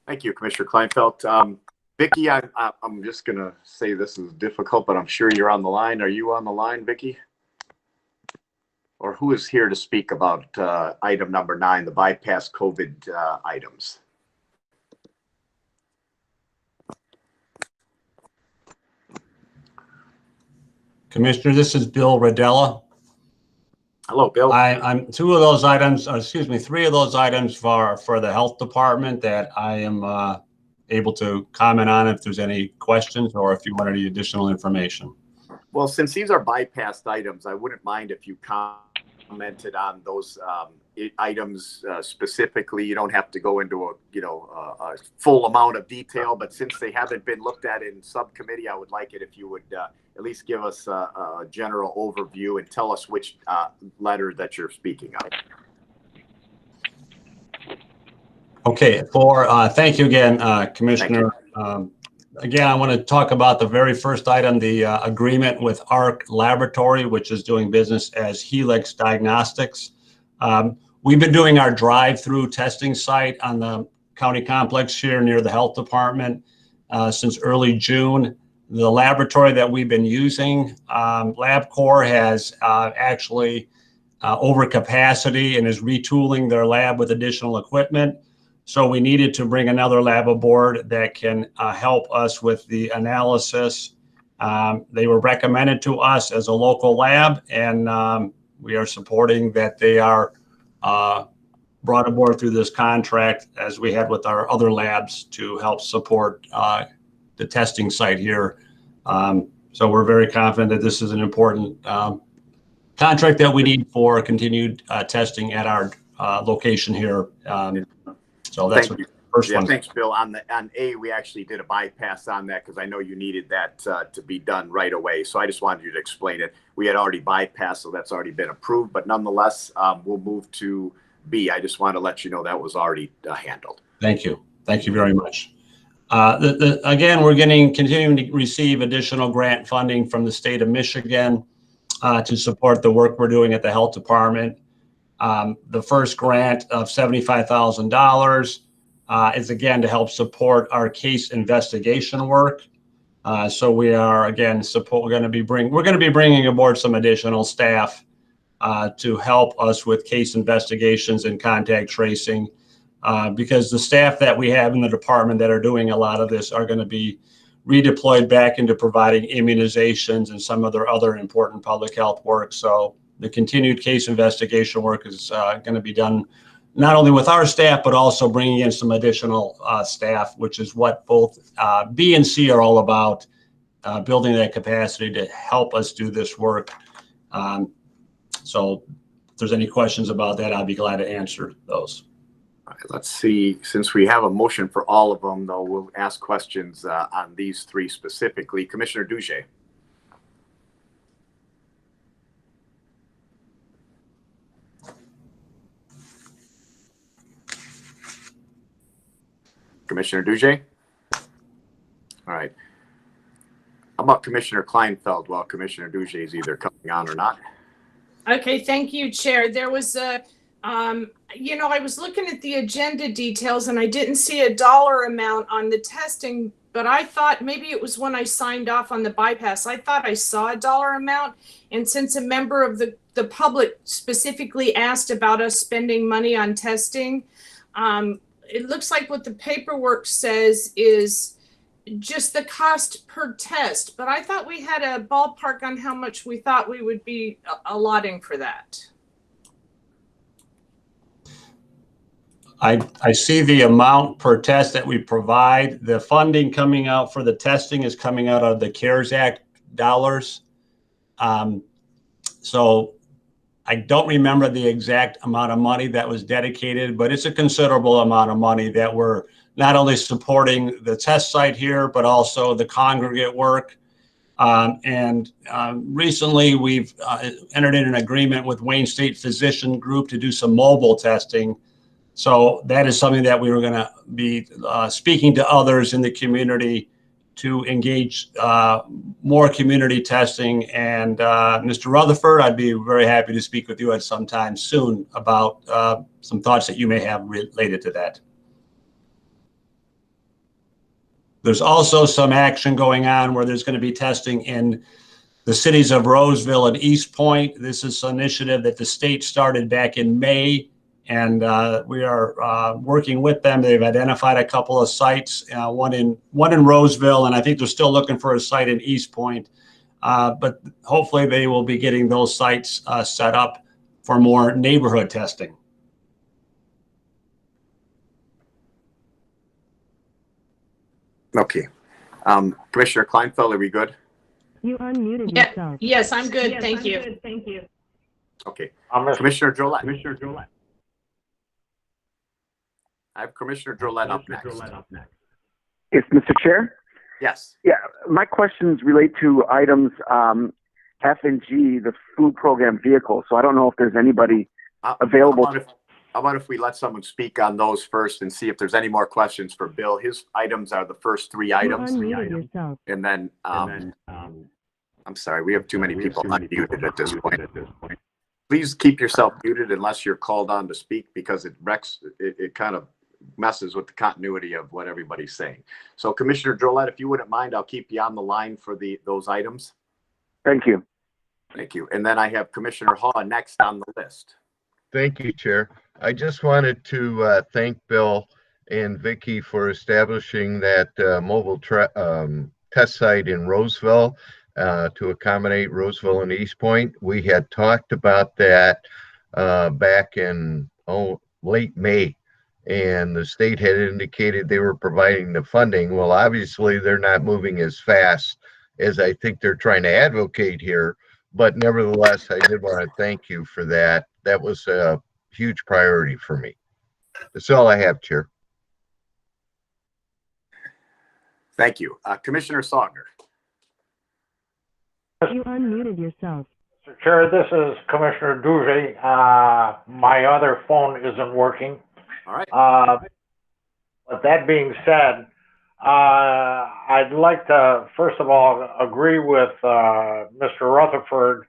Thank you, Commissioner Kleinfeld. Vicky, I'm just going to say this is difficult, but I'm sure you're on the line. Are you on the line, Vicky? Or who is here to speak about item number 9, the bypass COVID items? Commissioner, this is Bill Radella. Hello, Bill. I'm two of those items, or excuse me, three of those items for the health department that I am able to comment on if there's any questions or if you want any additional information. Well, since these are bypassed items, I wouldn't mind if you commented on those items specifically. You don't have to go into a full amount of detail, but since they haven't been looked at in subcommittee, I would like it if you would at least give us a general overview and tell us which letter that you're speaking of. Okay, thank you again, Commissioner. Again, I want to talk about the very first item, the agreement with ARC Laboratory, which is doing business as Helix Diagnostics. We've been doing our drive-through testing site on the county complex here near the health department since early June. The laboratory that we've been using, LabCorp, has actually over capacity and is retooling their lab with additional equipment. So we needed to bring another lab aboard that can help us with the analysis. They were recommended to us as a local lab, and we are supporting that they are brought aboard through this contract as we had with our other labs to help support the testing site here. So we're very confident that this is an important contract that we need for continued testing at our location here. So that's the first one. Thanks, Bill. On A, we actually did a bypass on that because I know you needed that to be done right away. So I just wanted you to explain it. We had already bypassed, so that's already been approved. But nonetheless, we'll move to B. I just want to let you know that was already handled. Thank you. Thank you very much. Again, we're continuing to receive additional grant funding from the state of Michigan to support the work we're doing at the health department. The first grant of $75,000 is again to help support our case investigation work. So we are again we're going to be bringing aboard some additional staff to help us with case investigations and contact tracing, because the staff that we have in the department that are doing a lot of this are going to be redeployed back into providing immunizations and some of their other important public health work. So the continued case investigation work is going to be done not only with our staff, but also bringing in some additional staff, which is what both B and C are all about, building that capacity to help us do this work. So if there's any questions about that, I'll be glad to answer those. All right, let's see. Since we have a motion for all of them, though, we'll ask questions on these three specifically. Commissioner Duge. Commissioner Duge? All right. How about Commissioner Kleinfeld while Commissioner Duge is either coming on or not? Okay, thank you, Chair. There was a, I was looking at the agenda details and I didn't see a dollar amount on the testing, but I thought maybe it was when I signed off on the bypass. I thought I saw a dollar amount. And since a member of the public specifically asked about us spending money on testing, it looks like what the paperwork says is just the cost per test, but I thought we had a ballpark on how much we thought we would be allotting for that. I see the amount per test that we provide. The funding coming out for the testing is coming out of the CARES Act dollars. So I don't remember the exact amount of money that was dedicated, but it's a considerable amount of money that we're not only supporting the test site here, but also the congregate work. Recently we've entered in an agreement with Wayne State Physician Group to do some mobile testing. So that is something that we were going to be speaking to others in the community to engage more community testing. And Mr. Rutherford, I'd be very happy to speak with you at some time soon about some thoughts that you may have related to that. There's also some action going on where there's going to be testing in the cities of Roseville and East Point. This is an initiative that the state started back in May, and we are working with them. They've identified a couple of sites, one in Roseville, and I think they're still looking for a site in East Point. But hopefully they will be getting those sites set up for more neighborhood testing. Okay. Commissioner Kleinfeld, are we good? You unmuted Yeah, yourself. yes, I'm good. Yes, Thank I'm you. good. Thank you. Okay. Commissioner Drollet. I have Commissioner Drollet up next. Yes, Mr. Chair? Yes. Yeah, my questions relate to items F and G, the food program vehicle. So I don't know if there's anybody available. How about if we let someone speak on those first and see if there's any more questions for Bill? His items are the first three items. Yourself. And then, I'm sorry, we have too many people unmuted at this point. Please keep yourself muted unless you're called on to speak, because it kind of messes with the continuity of what everybody's saying. So Commissioner Drollet, if you wouldn't mind, I'll keep you on the line for those items. Thank you. Thank you. And then I have Commissioner Haw next on the list. Thank you, Chair. I just wanted to thank Bill and Vicky for establishing that mobile test site in Roseville to accommodate Roseville and East Point. We had talked about that back in late May, and the state had indicated they were providing the funding. Well, obviously they're not moving as fast as I think they're trying to advocate here, but nevertheless, I did want to thank you for that. That was a huge priority for me. That's all I have, Chair. Thank you. Commissioner Sogner. You unmuted yourself. Mr. Chair, this is Commissioner Duje. My other phone isn't working. All right. But that being said, I'd like to, first of all, agree with Mr. Rutherford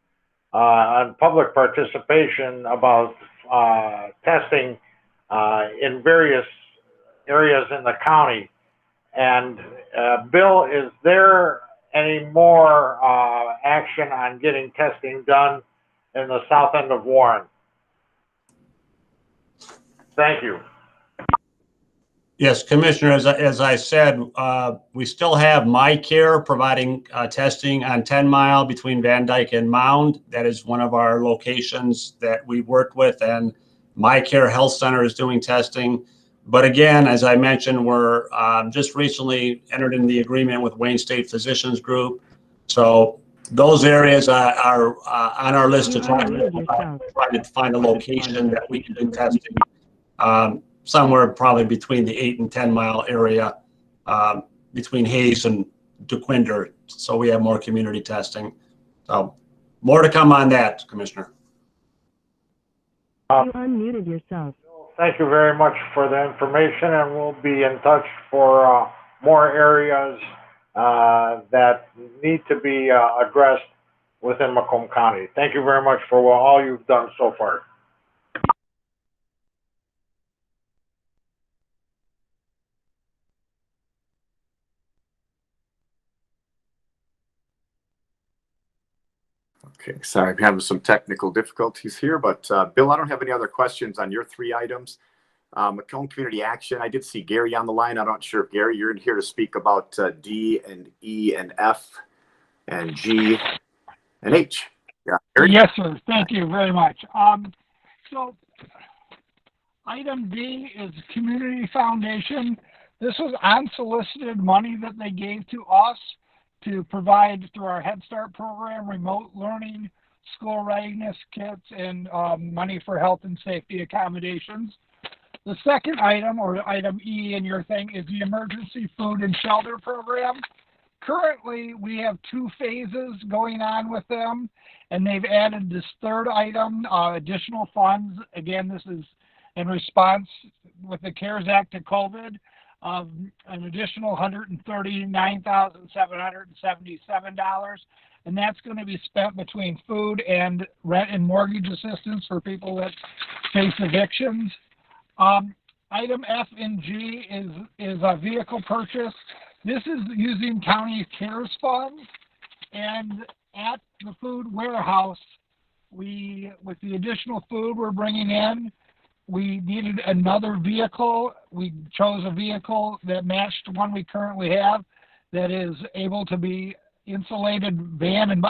on public participation about testing in various areas in the county. And Bill, is there any more action on getting testing done in the south end of Warren? Thank you. Yes, Commissioner, as I said, we still have MyCare providing testing on 10 Mile between Van Dyke and Mound. That is one of our locations that we worked with, and MyCare Health Center is doing testing. But again, as I mentioned, we're just recently entered in the agreement with Wayne State Physicians Group. So those areas are on our list to try to find a location that we can do testing. Somewhere probably between the 8 and 10 mile area, between Hayes and DeQuinder. So we have more community testing. So more to come on that, Commissioner. You unmuted yourself. Thank you very much for the information, and we'll be in touch for more areas that need to be addressed within Macomb County. Thank you very much for all you've done so far. Okay, sorry, I'm having some technical difficulties here, but Bill, I don't have any other questions on your three items. Macomb Community Action, I did see Gary on the line. I'm not sure if Gary, you're in here to speak about D and E and F and G and H. Yeah, Gary? Yes, sir. Thank you very much. So item D is Community Foundation. This was unsolicited money that they gave to us to provide through our Head Start program, remote learning, school readiness kits, and money for health and safety accommodations. The second item, or item E in your thing, is the Emergency Food and Shelter Program. Currently, we have 2 phases going on with them, and they've added this third item, additional funds. Again, this is in response with the CARES Act to COVID. An additional $139,777, and that's going to be spent between food and rent and mortgage assistance for people that face evictions. Item F and G is a vehicle purchase. This is using county CARES funds, and at the food warehouse, with the additional food we're bringing in, we needed another vehicle. We chose a vehicle that matched one we currently have that is able to be insulated van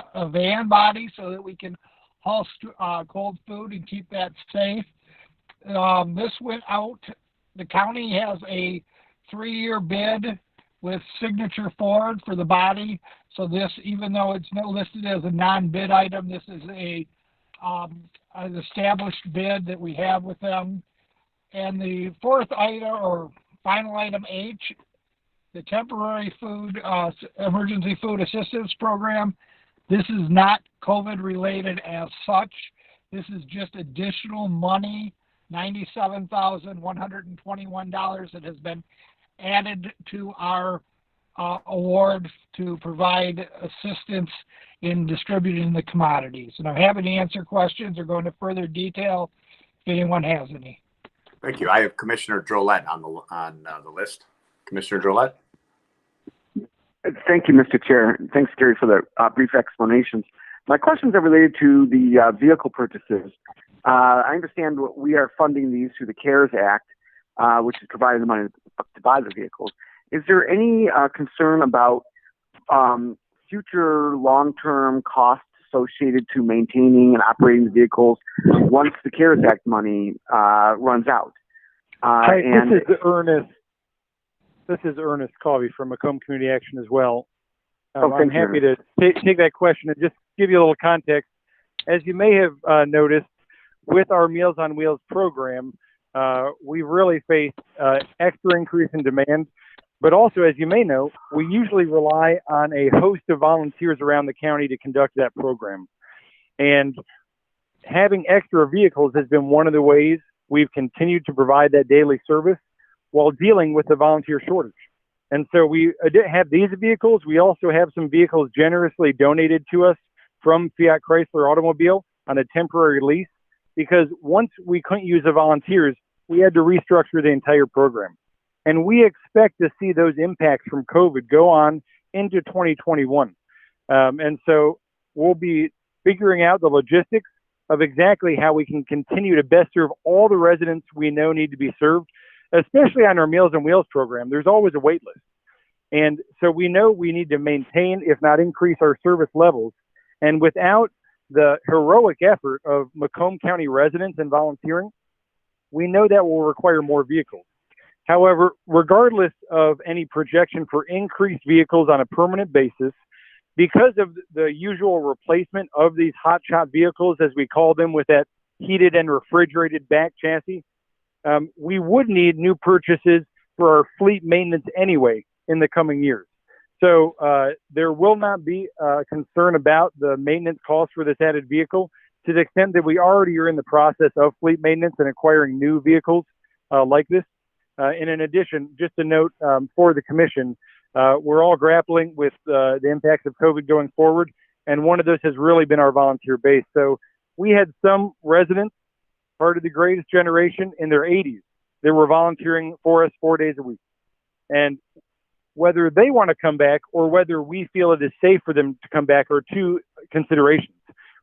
body so that we can Hulse cold food and keep that safe. This went out. The county has a 3-year bid with Signature Ford for the body. So this, even though it's not listed as a non-bid item, this is an established bid that we have with them. And the fourth item, or final item H, the temporary food, emergency food assistance program. This is not COVID related as such. This is just additional money, $97,121 that has been added to our award to provide assistance in distributing the commodities. And I'm happy to answer questions or go into further detail if anyone has any. Thank you. I have Commissioner Drollet on the list. Commissioner Drollet. Thank you, Mr. Chair. Thanks, Gary, for the brief explanations. My questions are related to the vehicle purchases. I understand we are funding these through the CARES Act, which is providing the money to buy the vehicles. Is there any concern about future long-term costs associated to maintaining and operating the vehicles once the CARES Act money runs out? This is Ernest Covey from Macomb Community Action as well. I'm happy to take that question and just give you a little context. As you may have noticed, with our Meals on Wheels program, we've really faced extra increase in demand. But also, as you may know, we usually rely on a host of volunteers around the county to conduct that program. And having extra vehicles has been one of the ways we've continued to provide that daily service while dealing with the volunteer shortage. And so we have these vehicles. We also have some vehicles generously donated to us from Fiat Chrysler Automobile on a temporary lease, because once we couldn't use the volunteers, we had to restructure the entire program. And we expect to see those impacts from COVID go on into 2021. And so we'll be figuring out the logistics of exactly how we can continue to best serve all the residents we know need to be served, especially on our Meals on Wheels program. There's always a wait list. And so we know we need to maintain, if not increase, our service levels. And without the heroic effort of Macomb County residents and volunteering, we know that will require more vehicles. However, regardless of any projection for increased vehicles on a permanent basis, because of the usual replacement of these hotshot vehicles, as we call them, with that heated and refrigerated back chassis, we would need new purchases for our fleet maintenance anyway in the coming years. So there will not be concern about the maintenance costs for this added vehicle, to the extent that we already are in the process of fleet maintenance and acquiring new vehicles like this. And in addition, just a note for the commission, we're all grappling with the impacts of COVID going forward, and one of those has really been our volunteer base. So we had some residents, part of the greatest generation, in their 80s. They were volunteering for us 4 days a week. And whether they want to come back or whether we feel it is safe for them to come back are two considerations.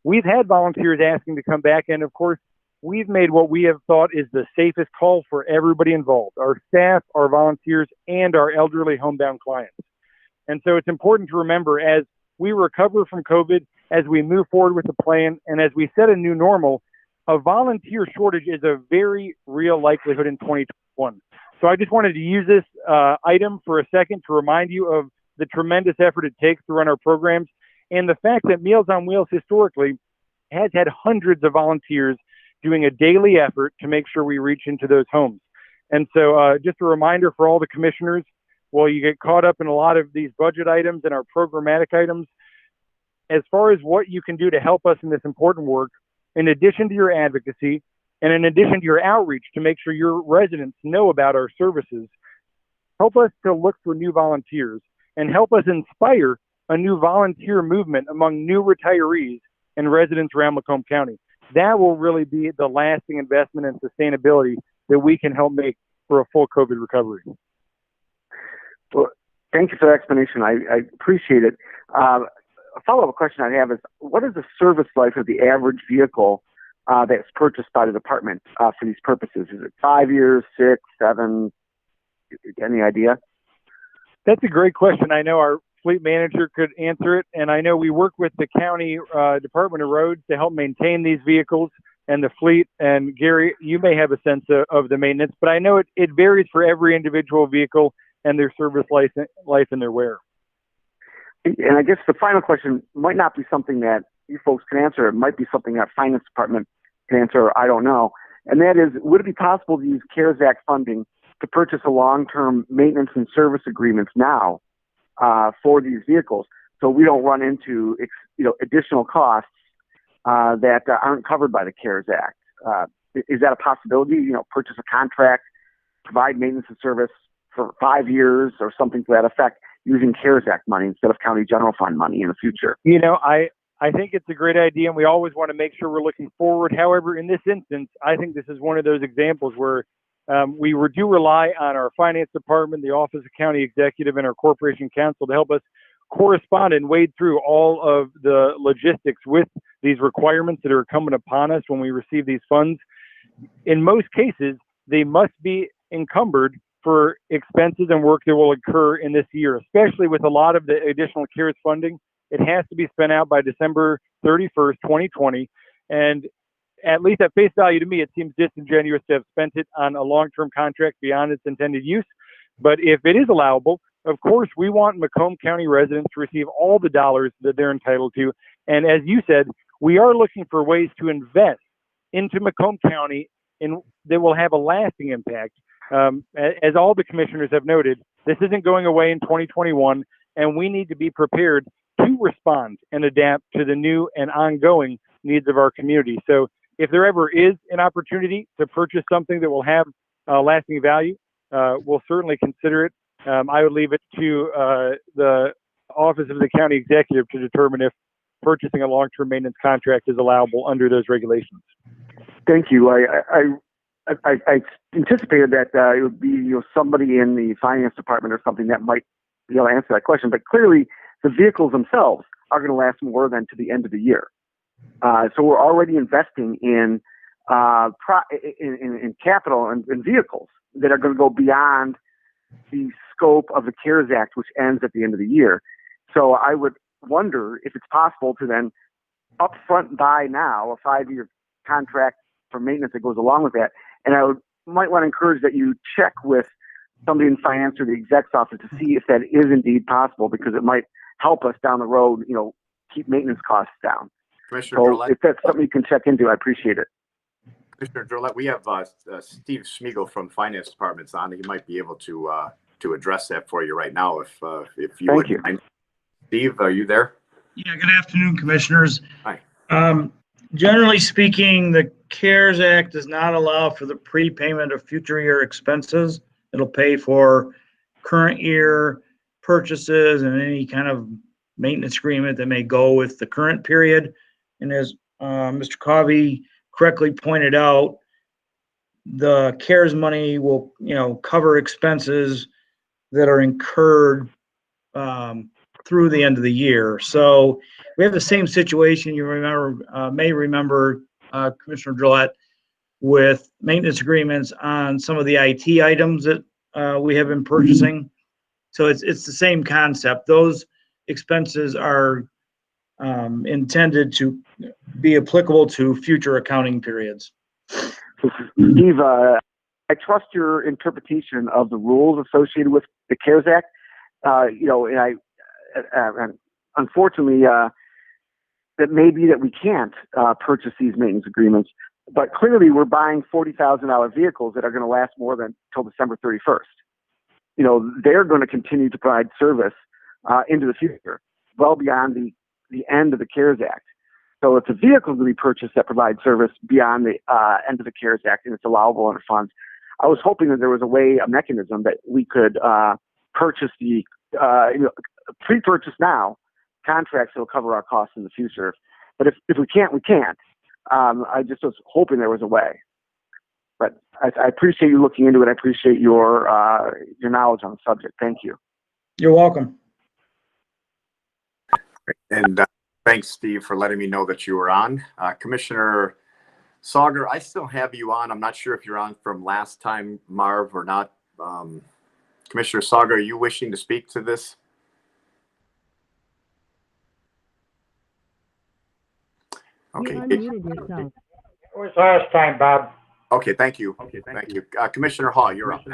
We've had volunteers asking to come back, and of course, we've made what we have thought is the safest call for everybody involved, our staff, our volunteers, and our elderly homebound clients. And so it's important to remember, as we recover from COVID, as we move forward with the plan, and as we set a new normal, a volunteer shortage is a very real likelihood in 2021. So I just wanted to use this item for a second to remind you of the tremendous effort it takes to run our programs, and the fact that Meals on Wheels historically has had hundreds of volunteers doing a daily effort to make sure we reach into those homes. And so just a reminder for all the commissioners, while you get caught up in a lot of these budget items and our programmatic items, as far as what you can do to help us in this important work, in addition to your advocacy and in addition to your outreach to make sure your residents know about our services, help us to look for new volunteers and help us inspire a new volunteer movement among new retirees and residents around Macomb County. That will really be the lasting investment in sustainability that we can help make for a full COVID recovery. Well, thank you for the explanation. I appreciate it. A follow-up question I have is, what is the service life of the average vehicle that's purchased by the department for these purposes? Is it 5 years, 6, 7? Any idea? That's a great question. I know our fleet manager could answer it. And I know we work with the county Department of Roads to help maintain these vehicles and the fleet. And Gary, you may have a sense of the maintenance, but I know it varies for every individual vehicle and their service life and their wear. And I guess the final question might not be something that you folks can answer. It might be something that finance department can answer, or I don't know. And that is, would it be possible to use CARES Act funding to purchase a long-term maintenance and service agreements now for these vehicles, so we don't run into additional costs that aren't covered by the CARES Act? Is that a possibility? Purchase a contract, provide maintenance and service for 5 years or something to that effect, using CARES Act money instead of county general fund money in the future. I think it's a great idea, and we always want to make sure we're looking forward. However, in this instance, I think this is one of those examples where we do rely on our finance department, the Office of County Executive, and our Corporation Counsel to help us correspond and wade through all of the logistics with these requirements that are incumbent upon us when we receive these funds. In most cases, they must be encumbered for expenses and work that will occur in this year, especially with a lot of the additional CARES funding. It has to be spent out by December 31st, 2020. And at least at face value to me, it seems disingenuous to have spent it on a long-term contract beyond its intended use. But if it is allowable, of course, we want Macomb County residents to receive all the dollars that they're entitled to. And as you said, we are looking for ways to invest into Macomb County that will have a lasting impact. As all the commissioners have noted, this isn't going away in 2021, and we need to be prepared to respond and adapt to the new and ongoing needs of our community. So if there ever is an opportunity to purchase something that will have lasting value, we'll certainly consider it. I would leave it to the Office of the County Executive to determine if purchasing a long-term maintenance contract is allowable under those regulations. Thank you. I anticipated that it would be somebody in the finance department or something that might be able to answer that question. But clearly, the vehicles themselves are going to last more than to the end of the year. So we're already investing in capital and vehicles that are going to go beyond the scope of the CARES Act, which ends at the end of the year. So I would wonder if it's possible to then upfront buy now a 5-year contract for maintenance that goes along with that. And might want to encourage that you check with somebody in finance or the exec's office to see if that is indeed possible, because it might help us down the road, keep maintenance costs down. Commissioner So Drollet, if that's something you can check into, I appreciate it. Commissioner Drollet, we have Steve Schmiegel from Finance Department's on. He might be able to address that for you right now, if you Thank would you. mind. Steve, are you there? Yeah, good afternoon, Commissioners. Hi. Generally speaking, the CARES Act does not allow for the prepayment of future year expenses. It'll pay for current year purchases and any kind of maintenance agreement that may go with the current period. And as Mr. Covey correctly pointed out, the CARES money will, cover expenses that are incurred through the end of the year. So we have the same situation, you may remember, Commissioner Drollet, with maintenance agreements on some of the IT items that we have been purchasing. So it's the same concept. Those expenses are intended to be applicable to future accounting periods. Steve, I trust your interpretation of the rules associated with the CARES Act. And unfortunately, that may be that we can't purchase these maintenance agreements, but clearly we're buying $40,000 vehicles that are going to last more than till December 31st. They're going to continue to provide service into the future, well beyond the end of the CARES Act. So it's a vehicle to be purchased that provides service beyond the end of the CARES Act, and it's allowable under funds. I was hoping that there was a mechanism that we could purchase pre-purchase now contracts that will cover our costs in the future. But if we can't, we can't. I just was hoping there was a way. But I appreciate you looking into it. I appreciate your knowledge on the subject. Thank you. You're welcome. And thanks, Steve, for letting me know that you were on. Commissioner Sauger, I still have you on. I'm not sure if you're on from last time, Marv, or not. Commissioner Sauger, are you wishing to speak to this? Okay. You unmuted yourself. It was last time, Bob. Okay, thank you. Thank you. Commissioner Hall, you're up.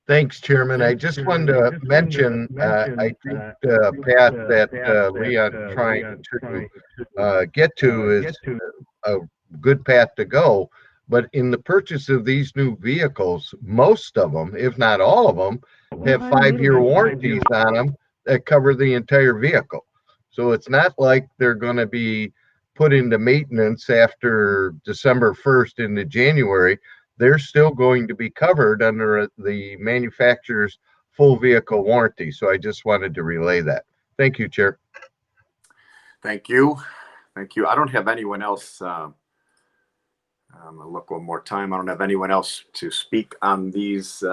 Thanks, Chairman. I just wanted to mention, I think the path that Leon's trying to get to is a good path to go. But in the purchase of these new vehicles, most of them, if not all of them, have 5-year warranties on them that cover the entire vehicle. So it's not like they're going to be put into maintenance after December 1st into January. They're still going to be covered under the manufacturer's full vehicle warranty. So I just wanted to relay that. Thank you, Chair. Thank you. Thank you. I don't have anyone else. I'm gonna look one more time. I don't have anyone else to speak on these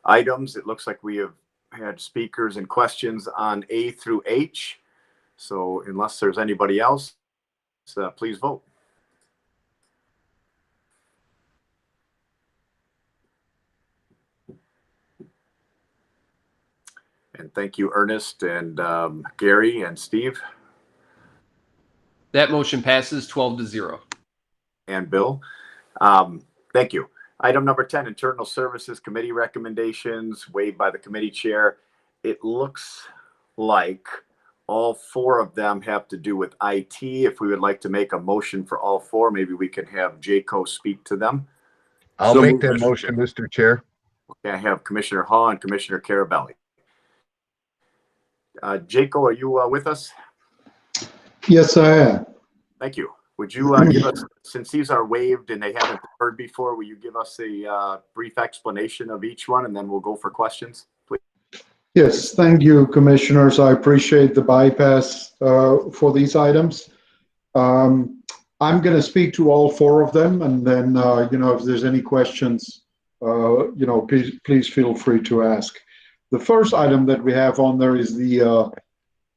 items. It looks like we have had speakers and questions on A through H. So unless there's anybody else, please vote. And thank you, Ernest and Gary and Steve. That motion passes 12-0. And Bill. Thank you. Item number 10, Internal Services Committee recommendations waived by the committee chair. It looks like all 4 of them have to do with IT. If we would like to make a motion for all 4, maybe we can have Jaco speak to them. I'll make that motion, Mr. Chair. Okay, I have Commissioner Hall and Commissioner Carabelli. Jaco, are you with us? Yes, I am. Thank you. Would you give us, since these are waived and they haven't heard before, will you give us a brief explanation of each one, and then we'll go for questions, please? Yes, thank you, commissioners. I appreciate the bypass for these items. I'm going to speak to all 4 of them, and then, if there's any questions, please feel free to ask. The first item that we have on there is the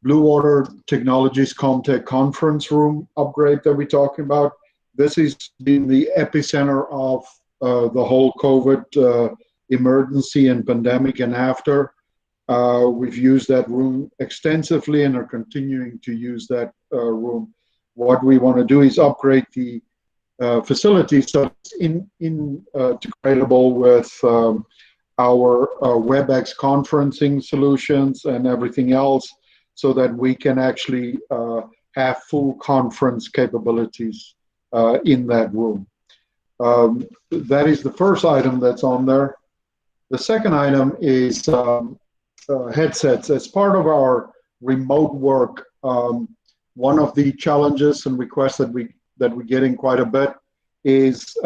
Blue Water Technologies Comtech conference room upgrade that we're talking about. This has been the epicenter of the whole COVID emergency and pandemic and after. We've used that room extensively and are continuing to use that room. What we want to do is upgrade the facility so it's integratable with our WebEx conferencing solutions and everything else, so that we can actually have full conference capabilities in that room. That is the first item that's on there. The second item is headsets. As part of our remote work, one of the challenges and requests that we're getting quite a bit is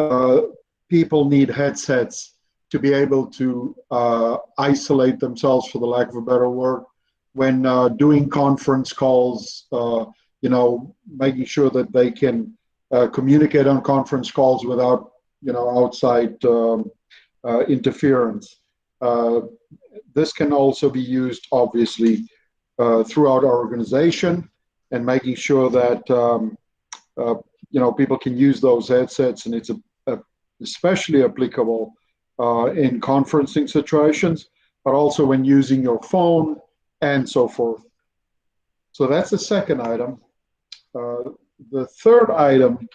people need headsets to be able to isolate themselves, for the lack of a better word, when doing conference calls, making sure that they can communicate on conference calls without, outside interference. This can also be used, obviously, throughout our organization, and making sure that, people can use those headsets, and it's especially applicable in conferencing situations, but also when using your phone, and so forth. So that's the second item. The third item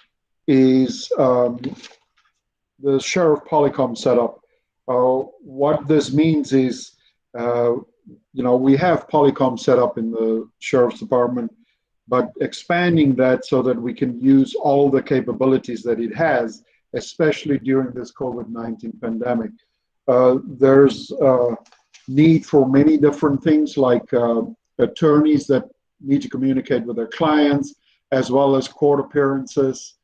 is the Sheriff Polycom setup. What this means is, we have Polycom set up in the Sheriff's Department, but expanding that so that we can use all the capabilities that it has, especially during this COVID-19 pandemic. There's need for many different things, like attorneys that need to communicate with their clients, as well as court appearances,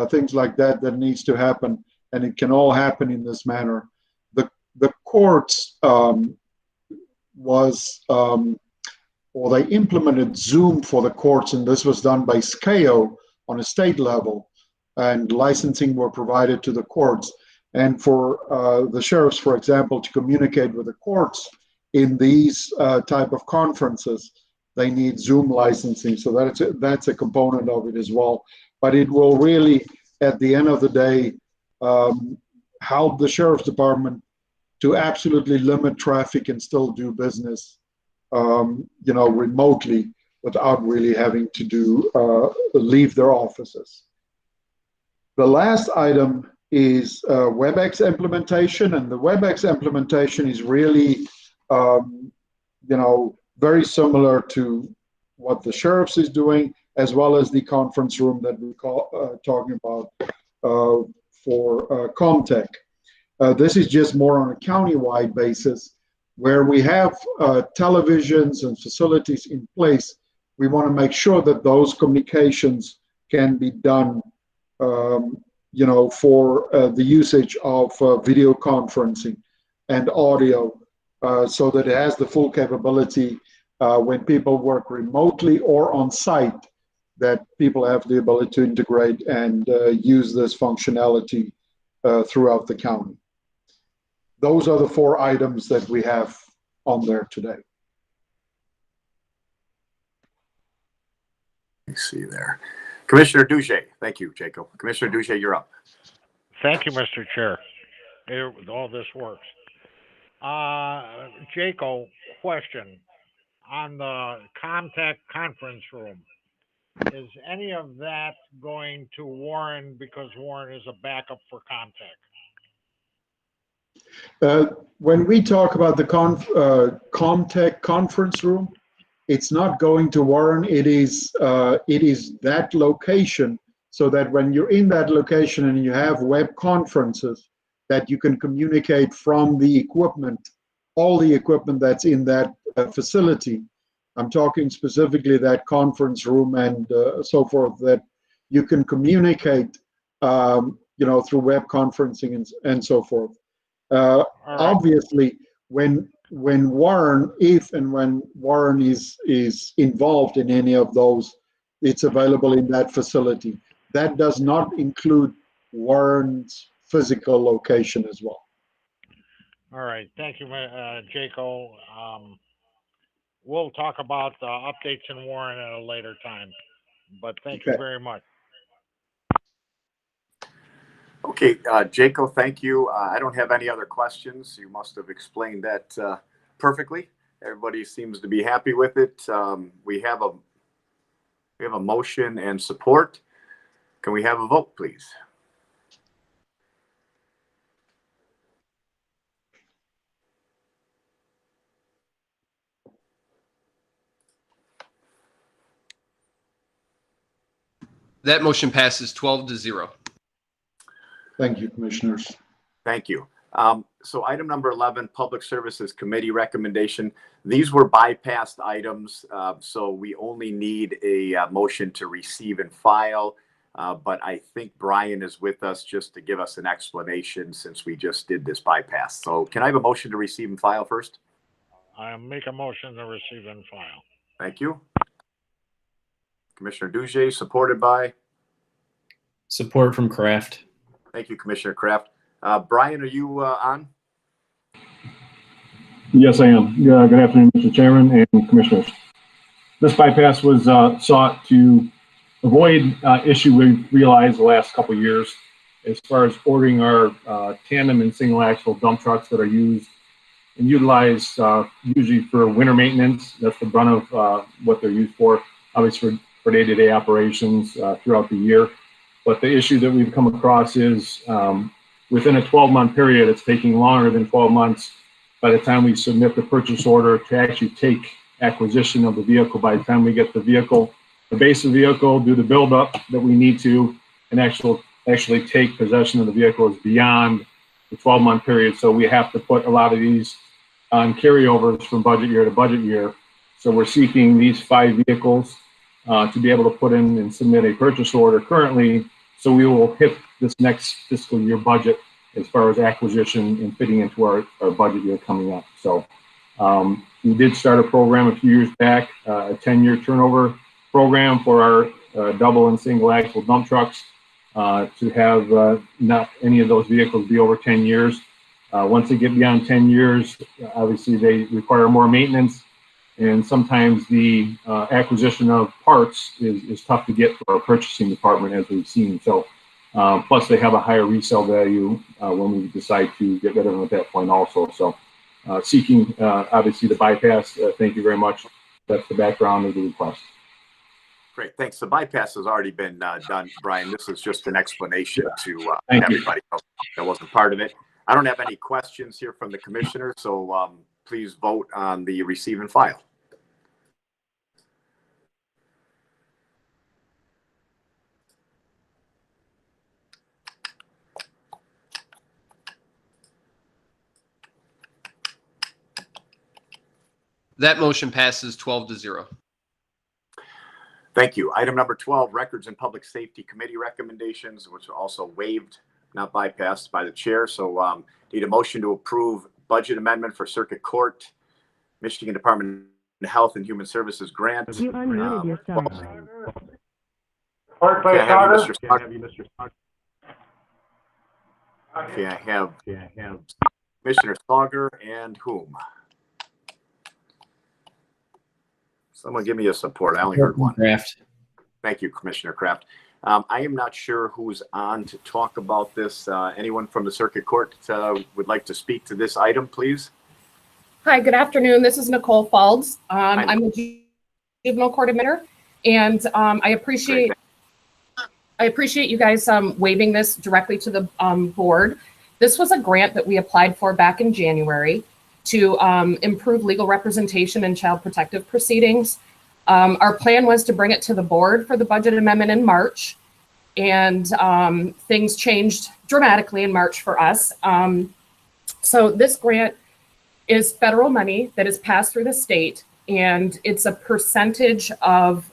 things like that needs to happen, and it can all happen in this manner. The courts they implemented Zoom for the courts, and this was done by SCAO on a state level, and licensing were provided to the courts. And for the sheriffs, for example, to communicate with the courts in these type of conferences, they need Zoom licensing. So that's a component of it as well. But it will really, at the end of the day, help the Sheriff's Department to absolutely limit traffic and still do business, remotely. without really having to leave their offices. The last item is WebEx implementation, and the WebEx implementation is really, very similar to what the sheriff's is doing, as well as the conference room that we're talking about for Comtech. This is just more on a county-wide basis, where we have televisions and facilities in place. We want to make sure that those communications can be done, for the usage of video conferencing and audio, so that it has the full capability when people work remotely or on site, that people have the ability to integrate and use this functionality throughout the county. Those are the 4 items that we have on there today. Let's see there. Commissioner Duche. Thank you, Jacob. Commissioner Duche, you're up. Thank you, Mr. Chair. All this works. Jacob, question. On the Comtech conference room, is any of that going to Warren because Warren is a backup for Comtech? When we talk about the Comtech conference room, it's not going to Warren. It is that location, so that when you're in that location and you have web conferences, that you can communicate from the equipment, all the equipment that's in that facility. I'm talking specifically that conference room and so forth, that you can communicate, through web conferencing and so forth. Obviously, when Warren, if and when Warren is involved in any of those, it's available in that facility. That does not include Warren's physical location as well. All right. Thank you, Jacob. We'll talk about the updates in Warren at a later time, but thank you very much. Okay, Jacob, thank you. I don't have any other questions. You must have explained that perfectly. Everybody seems to be happy with it. We have a motion and support. Can we have a vote, please? That motion passes 12-0. Thank you, Commissioners. Thank you. So item number 11, Public Services Committee recommendation. These were bypassed items, so we only need a motion to receive and file. But I think Brian is with us just to give us an explanation since we just did this bypass. So can I have a motion to receive and file first? I make a motion to receive and file. Thank you. Commissioner Duche, supported by? Support from Kraft. Thank you, Commissioner Kraft. Brian, are you on? Yes, I am. Good afternoon, Mr. Chairman and Commissioners. This bypass was sought to avoid issue we've realized the last couple of years as far as ordering our tandem and single axle dump trucks that are used and utilized usually for winter maintenance. That's the brunt of what they're used for, obviously for day-to-day operations throughout the year. But the issue that we've come across is within a 12-month period, it's taking longer than 12 months by the time we submit the purchase order to actually take acquisition of the vehicle. By the time we get the vehicle, the base of the vehicle, do the build-up that we need to, and actually take possession of the vehicle is beyond the 12-month period. So we have to put a lot of these on carryovers from budget year to budget year. So we're seeking these 5 vehicles to be able to put in and submit a purchase order currently, so we will hit this next fiscal year budget as far as acquisition and fitting into our budget year coming up. So we did start a program a few years back, a 10-year turnover program for our double and single axle dump trucks to have not any of those vehicles be over 10 years. Once they get beyond 10 years, obviously they require more maintenance. And sometimes the acquisition of parts is tough to get for our purchasing department, as we've seen. So, plus they have a higher resale value when we decide to get rid of them at that point also. So, seeking, obviously, the bypass, thank you very much, That's the background of the request. Great, thanks. The bypass has already been done, Brian. This is just an explanation to Thank you. everybody else that wasn't part of it. I don't have any questions here from the commissioner, so please vote on the receive and file. That motion passes 12-0. Thank you. Item number 12, Records and Public Safety Committee recommendations, which are also waived, not bypassed by the chair. So need a motion to approve budget amendment for Circuit Court, Michigan Department of Health and Human Services grant. You unmuted yourself. Support by Okay, I have you, Sauter. Mr. Sauter. Okay, I have Commissioner Sauger and whom? Someone give me a support. I only heard one. Kraft. Thank you, Commissioner Kraft. I am not sure who's on to talk about this. Anyone from the Circuit Court would like to speak to this item, please? Hi, good afternoon. This is Nicole Falds. I'm the juvenile court admitter, and I appreciate you guys waiving this directly to the board. This was a grant that we applied for back in January to improve legal representation in child protective proceedings. Our plan was to bring it to the board for the budget amendment in March, and things changed dramatically in March for us. So this grant is federal money that is passed through the state, and it's a percentage of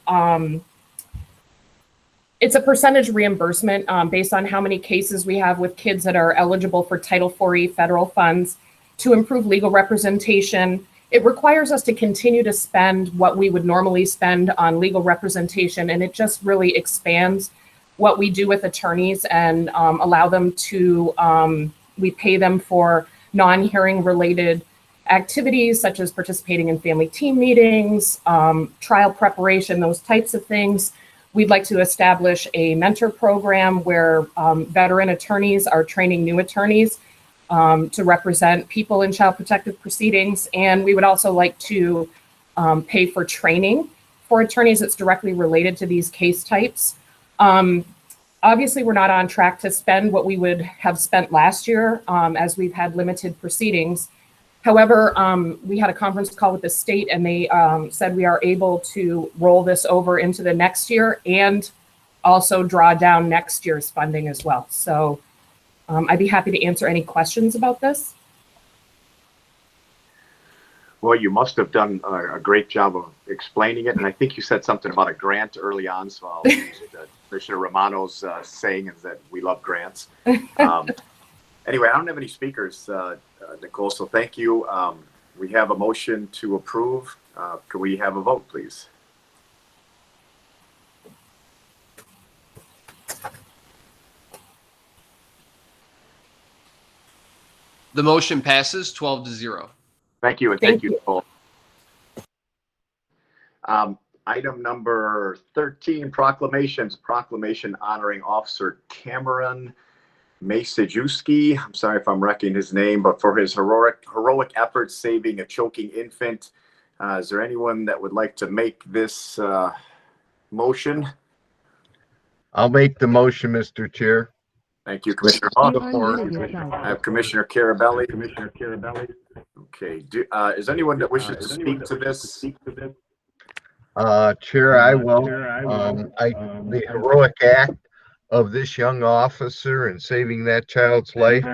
reimbursement based on how many cases we have with kids that are eligible for Title IV federal funds to improve legal representation. It requires us to continue to spend what we would normally spend on legal representation, and it just really expands what we do with attorneys and allow them to, we pay them for non-hearing related activities such as participating in family team meetings, trial preparation, those types of things. We'd like to establish a mentor program where veteran attorneys are training new attorneys to represent people in child protective proceedings. And we would also like to pay for training for attorneys that's directly related to these case types. Obviously, we're not on track to spend what we would have spent last year as we've had limited proceedings. However, we had a conference call with the state, and they said we are able to roll this over into the next year and also draw down next year's funding as well. So I'd be happy to answer any questions about this. Well, you must have done a great job of explaining it. And I think you said something about a grant early on. So I'll use Commissioner Romano's saying is that we love grants. Anyway, I don't have any speakers, Nicole, so thank you. We have a motion to approve. Could we have a vote, please? The motion passes 12-0. Thank you, and thank you, Nicole. Item number 13, proclamations. Proclamation honoring Officer Cameron Masajewski. I'm sorry if I'm wrecking his name, but for his heroic efforts saving a choking infant. Is there anyone that would like to make this motion? I'll make the motion, Mr. Chair. Thank you, Commissioner Hawk. I have Commissioner Carabelli. Okay. Is anyone that wishes to speak to this? Chair, I will. The heroic act of this young officer in saving that child's life.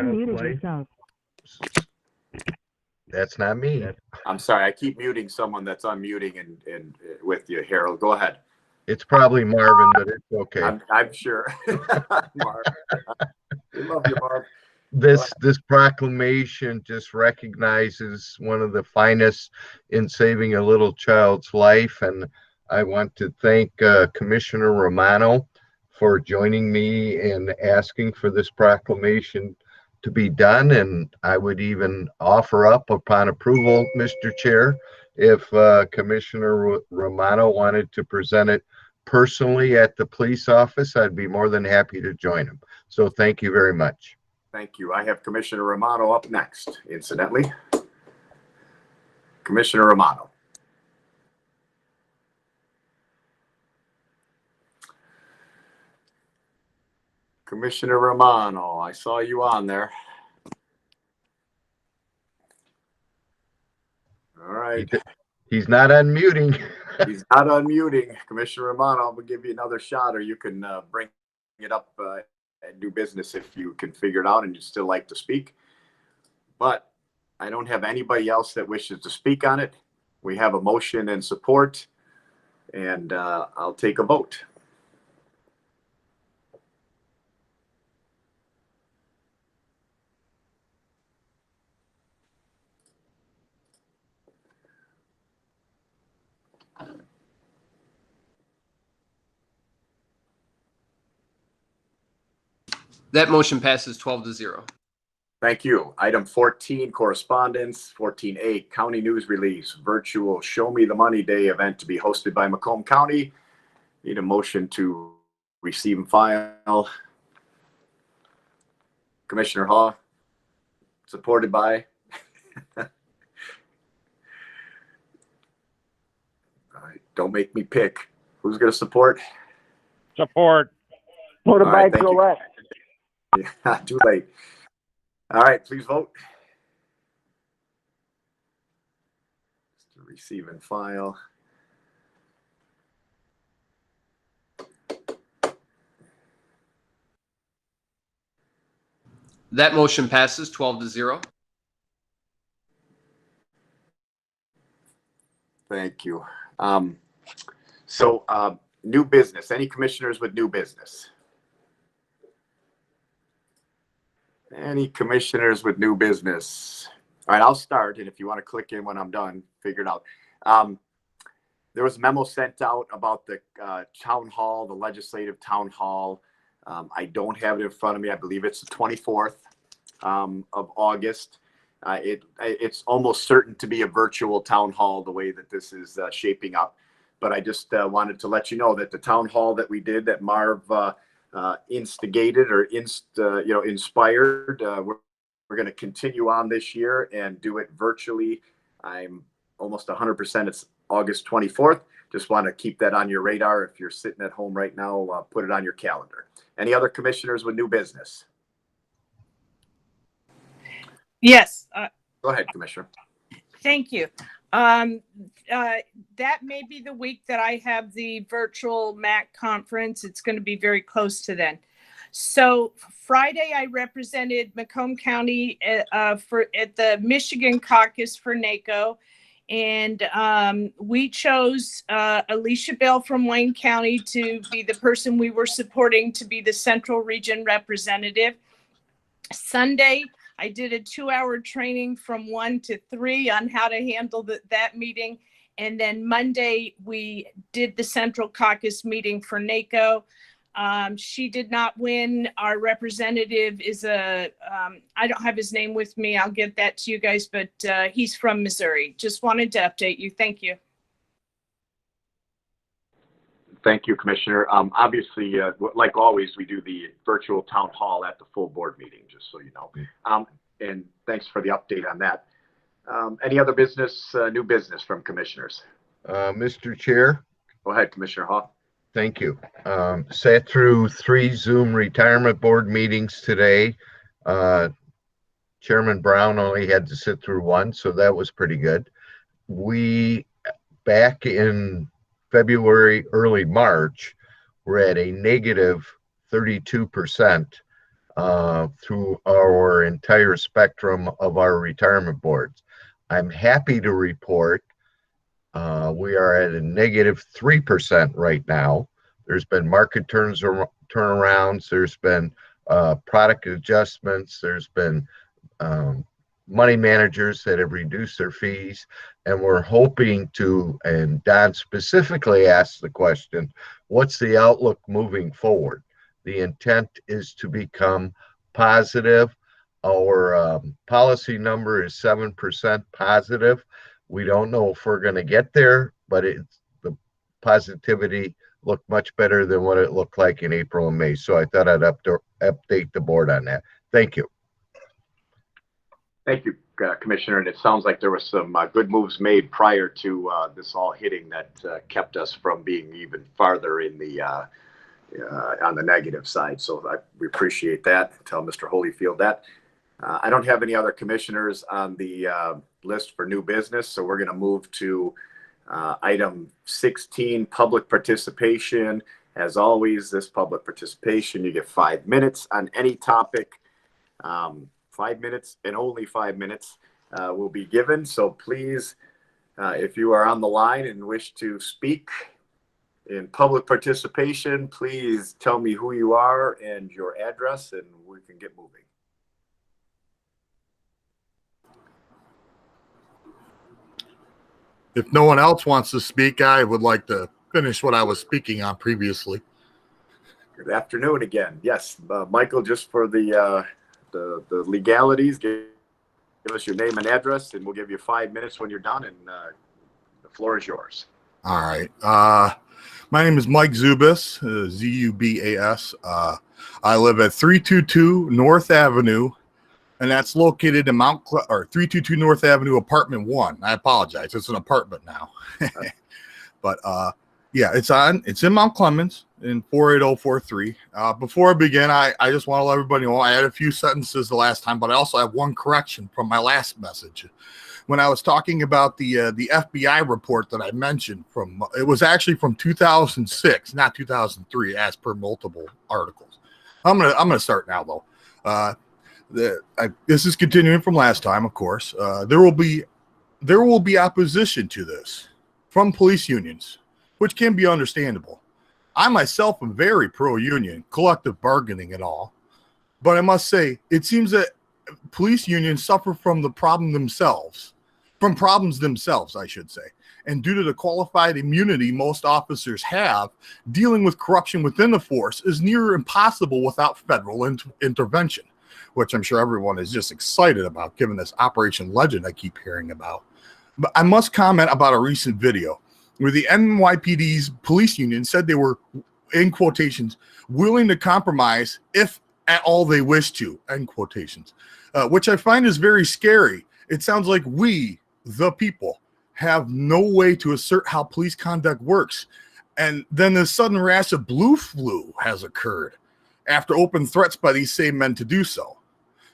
That's not me. I'm sorry. I keep muting someone that's unmuting and with you, Harold. Go ahead. It's probably Marvin, but it's okay. I'm sure. Marv. We love you, Marv. This proclamation just recognizes one of the finest in saving a little child's life, and I want to thank Commissioner Romano for joining me in asking for this proclamation to be done. And I would even offer up upon approval, Mr. Chair, if Commissioner Romano wanted to present it personally at the police office, I'd be more than happy to join him. So thank you very much. Thank you. I have Commissioner Romano up next, incidentally. Commissioner Romano. Commissioner Romano, I saw you on there. All right. He's not unmuting. He's not unmuting. Commissioner Romano, I'm going to give you another shot, or you can bring it up and do business if you can figure it out and you'd still like to speak. But I don't have anybody else that wishes to speak on it. We have a motion and support, and I'll take a vote. That motion passes 12-0. Thank you. Item 14, correspondence. 14A, county news release, virtual Show Me the Money Day event to be hosted by Macomb County. Need a motion to receive and file. Commissioner Haw, supported by. All right, don't make me pick. Who's going to support? Support. Supported All by right, thank you. Colette. Yeah, too late. All right, please vote. To receive and file. That motion passes 12-0. Thank you. New business. Any commissioners with new business? Any commissioners with new business? All right, I'll start, and if you want to click in when I'm done, figure it out. There was a memo sent out about the town hall, the legislative town hall. I don't have it in front of me. I believe it's the 24th of August. It's almost certain to be a virtual town hall the way that this is shaping up. But I just wanted to let you know that the town hall that we did, that Marv instigated or inspired, we're going to continue on this year and do it virtually. I'm almost 100% it's August 24th. Just want to keep that on your radar. If you're sitting at home right now, put it on your calendar. Any other commissioners with new business? Yes. Go ahead, Commissioner. Thank you. That may be the week that I have the virtual MAC conference. It's going to be very close to then. So Friday, I represented Macomb County at the Michigan caucus for NACO. And we chose Alicia Bell from Wayne County to be the person we were supporting to be the Central Region representative. Sunday, I did a 2-hour training from 1 to 3 on how to handle that meeting. And then Monday, we did the Central Caucus meeting for NACO. She did not win. Our representative is I don't have his name with me. I'll get that to you guys, but he's from Missouri. Just wanted to update you. Thank you. Thank you, Commissioner. Obviously, like always, we do the virtual town hall at the full board meeting, just so you know. And thanks for the update on that. Any other business, new business from commissioners? Mr. Chair. Go ahead, Commissioner Haw. Thank you. Sat through 3 Zoom retirement board meetings today. Chairman Brown only had to sit through 1, so that was pretty good. We, back in February, early March, we're at a negative 32% through our entire spectrum of our retirement boards. I'm happy to report we are at a negative 3% right now. There's been market turnarounds. There's been product adjustments. There's been money managers that have reduced their fees, and we're hoping to, and Don specifically asked the question, what's the outlook moving forward? The intent is to become positive. Our policy number is 7% positive. We don't know if we're going to get there, but the positivity looked much better than what it looked like in April and May. So I thought I'd update the board on that. Thank you. Thank you, Commissioner. And it sounds like there were some good moves made prior to this all hitting that kept us from being even farther in the on the negative side. So we appreciate that. Tell Mr. Holyfield that. I don't have any other commissioners on the list for new business, so we're going to move to item 16, public participation. As always, this public participation, you get 5 minutes on any topic. 5 minutes and only 5 minutes will be given. So please, if you are on the line and wish to speak in public participation, please tell me who you are and your address, and we can get moving. If no one else wants to speak, I would like to finish what I was speaking on previously. Good afternoon again. Yes, Michael, just for the legalities, give us your name and address, and we'll give you 5 minutes when you're done, and the floor is yours. All right. My name is Mike Zubas, Z-U-B-A-S. I live at 322 North Avenue, and that's located in 322 North Avenue, apartment 1. I apologize. It's an apartment now. But yeah, it's in Mount Clemens in 48043. Before I begin, I just want to let everybody know I had a few sentences the last time, but I also have one correction from my last message. When I was talking about the FBI report that I mentioned it was actually from 2006, not 2003, as per multiple articles. I'm gonna start now though. This is continuing from last time, of course. There will be opposition to this from police unions, which can be understandable. I myself am very pro-union, collective bargaining and all, but I must say it seems that police unions suffer from problems themselves, I should say. And due to the qualified immunity most officers have, dealing with corruption within the force is near impossible without federal intervention, which I'm sure everyone is just excited about, given this Operation Legend I keep hearing about. But I must comment about a recent video where the NYPD's police union said they were, in quotations, willing to compromise if at all they wish to, end quotations, which I find is very scary. It sounds like we, the people, have no way to assert how police conduct works. And then the sudden rash of blue flu has occurred after open threats by these same men to do so.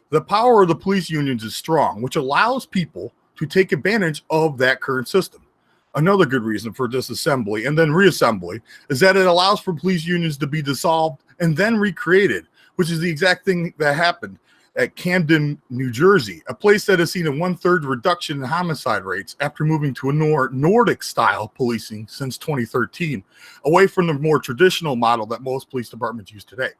The power of the police unions is strong, which allows people to take advantage of that current system. Another good reason for disassembly and then reassembly is that it allows for police unions to be dissolved and then recreated, which is the exact thing that happened at Camden, New Jersey, a place that has seen a 1/3 reduction in homicide rates after moving to a Nordic-style policing since 2013, away from the more traditional model that most police departments use today.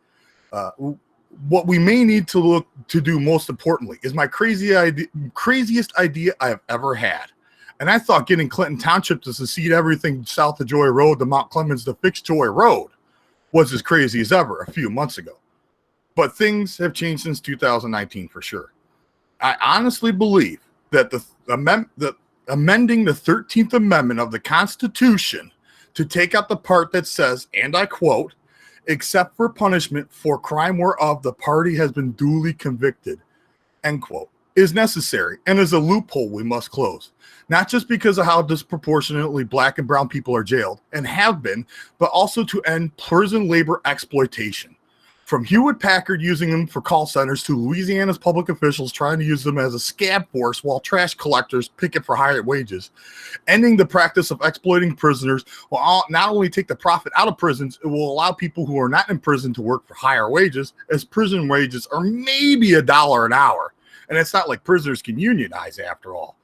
What we may need to look to do most importantly is my craziest idea I have ever had. And I thought getting Clinton Township to secede everything south of Joy Road to Mount Clemens to fix Joy Road was as crazy as ever a few months ago. But things have changed since 2019 for sure. I honestly believe that amending the 13th Amendment of the Constitution to take out the part that says, and I quote, except for punishment for crime whereof the party has been duly convicted, end quote, is necessary and is a loophole we must close. Not just because of how disproportionately black and brown people are jailed and have been, but also to end prison labor exploitation. From Hewlett-Packard using them for call centers to Louisiana's public officials trying to use them as a scab force while trash collectors picket for higher wages. Ending the practice of exploiting prisoners will not only take the profit out of prisons, it will allow people who are not in prison to work for higher wages, as prison wages are maybe $1 an hour. And it's not like prisoners can unionize after all.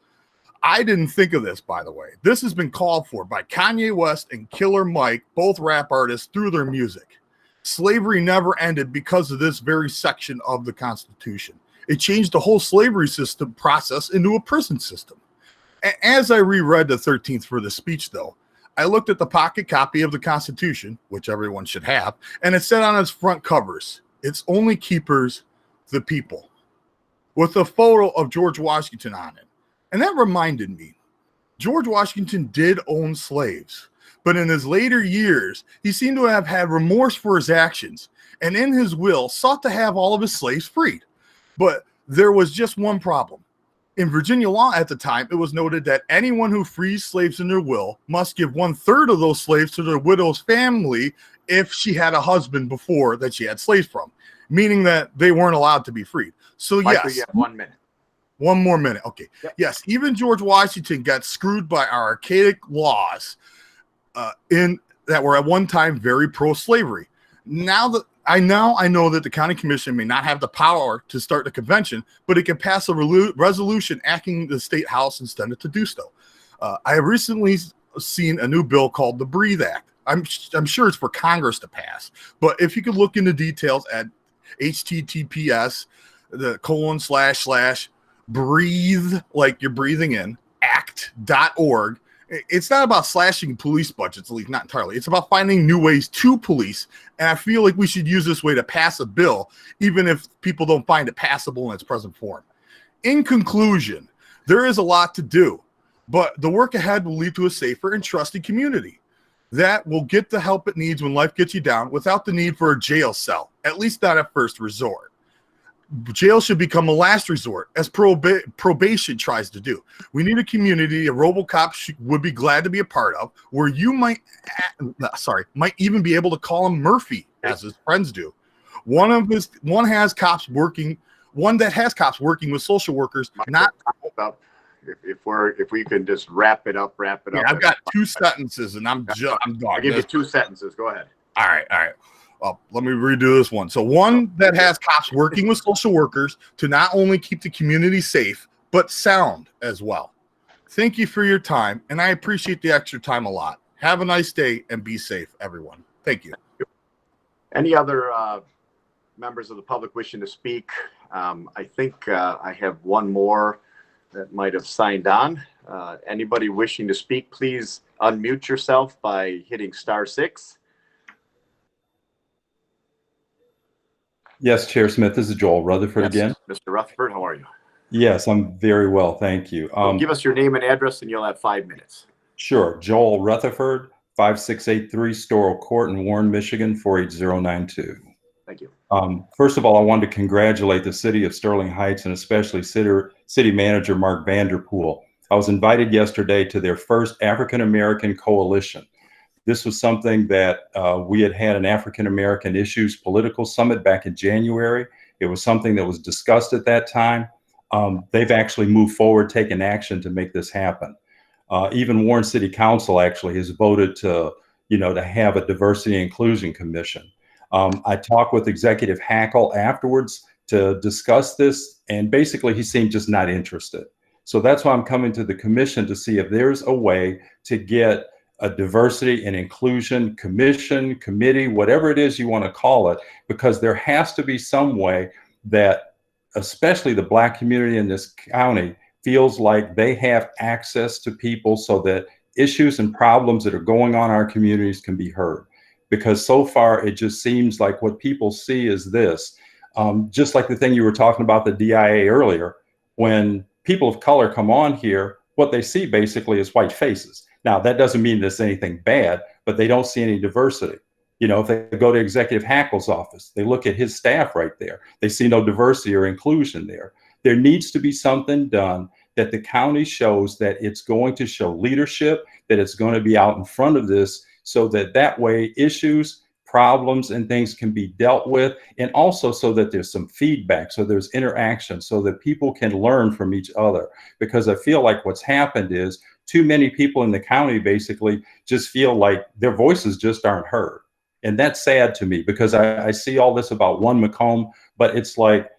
I didn't think of this, by the way. This has been called for by Kanye West and Killer Mike, both rap artists, through their music. Slavery never ended because of this very section of the Constitution. It changed the whole slavery system process into a prison system. As I reread the 13th for the speech, though, I looked at the pocket copy of the Constitution, which everyone should have, and it said on its front covers, "Its only keepers, the people," with a photo of George Washington on it. And that reminded me, George Washington did own slaves, but in his later years, he seemed to have had remorse for his actions, and in his will sought to have all of his slaves freed. But there was just one problem. In Virginia law at the time, it was noted that anyone who frees slaves in their will must give 1/3 of those slaves to their widow's family if she had a husband before that she had slaves from, meaning that they weren't allowed to be freed. So Michael, yes. you have 1 minute. One more minute. Okay. Yep. Yes. Even George Washington got screwed by our archaic laws in that were at one time very pro-slavery. Now that I know that the county commission may not have the power to start the convention, but it can pass a resolution asking the state house and senate to do so. I have recently seen a new bill called the Breathe Act. I'm sure it's for Congress to pass, but if you could look into details at https://breathe, like you're breathing in, act.org. It's not about slashing police budgets, at least not entirely. It's about finding new ways to police. And I feel like we should use this way to pass a bill, even if people don't find it passable in its present form. In conclusion, there is a lot to do, but the work ahead will lead to a safer and trusted community that will get the help it needs when life gets you down without the need for a jail cell, at least not at first resort. Jail should become a last resort, as probation tries to do. We need a community a RoboCop would be glad to be a part of, where you might even be able to call him Murphy, as his friends do. One that has cops working with social workers. Not if we can just wrap it up. Yeah, I've got 2 sentences, and I'm done. I'll give you 2 sentences. Go ahead. All right. Well, let me redo this one. So one that has cops working with social workers to not only keep the community safe, but sound as well. Thank you for your time, and I appreciate the extra time a lot. Have a nice day and be safe, everyone. Thank you. Any other members of the public wishing to speak? I think I have one more that might have signed on. Anybody wishing to speak, please unmute yourself by hitting *6. Yes, Chair Smith, this is Joel Rutherford again. Mr. Rutherford, how are you? Yes, I'm very well, thank you. Give us your name and address and you'll have 5 minutes. Sure, Joel Rutherford, 5683 Storrow Court in Warren, Michigan, 48092. Thank you. First of all, I wanted to congratulate the city of Sterling Heights and especially city manager Mark Vanderpool. I was invited yesterday to their first African-American coalition. This was something that we had an African-American issues political summit back in January. It was something that was discussed at that time. They've actually moved forward, taken action to make this happen. Even Warren City Council actually has voted to have a diversity and inclusion commission. I talked with Executive Hackle afterwards to discuss this, and basically he seemed just not interested. So that's why I'm coming to the commission to see if there's a way to get a diversity and inclusion commission, committee, whatever it is you want to call it, because there has to be some way that especially the Black community in this county feels like they have access to people so that issues and problems that are going on in our communities can be heard. Because so far, it just seems like what people see is this, just like the thing you were talking about, the DIA earlier, when people of color come on here, what they see basically is white faces. Now, that doesn't mean there's anything bad, but they don't see any diversity. If they go to Executive Hackle's office, they look at his staff right there. They see no diversity or inclusion there. There needs to be something done that the county shows that it's going to show leadership, that it's going to be out in front of this so that way issues, problems, and things can be dealt with, and also so that there's some feedback, so there's interaction, so that people can learn from each other. Because I feel like what's happened is too many people in the county basically just feel like their voices just aren't heard. And that's sad to me because I see all this about one Macomb, but it's like,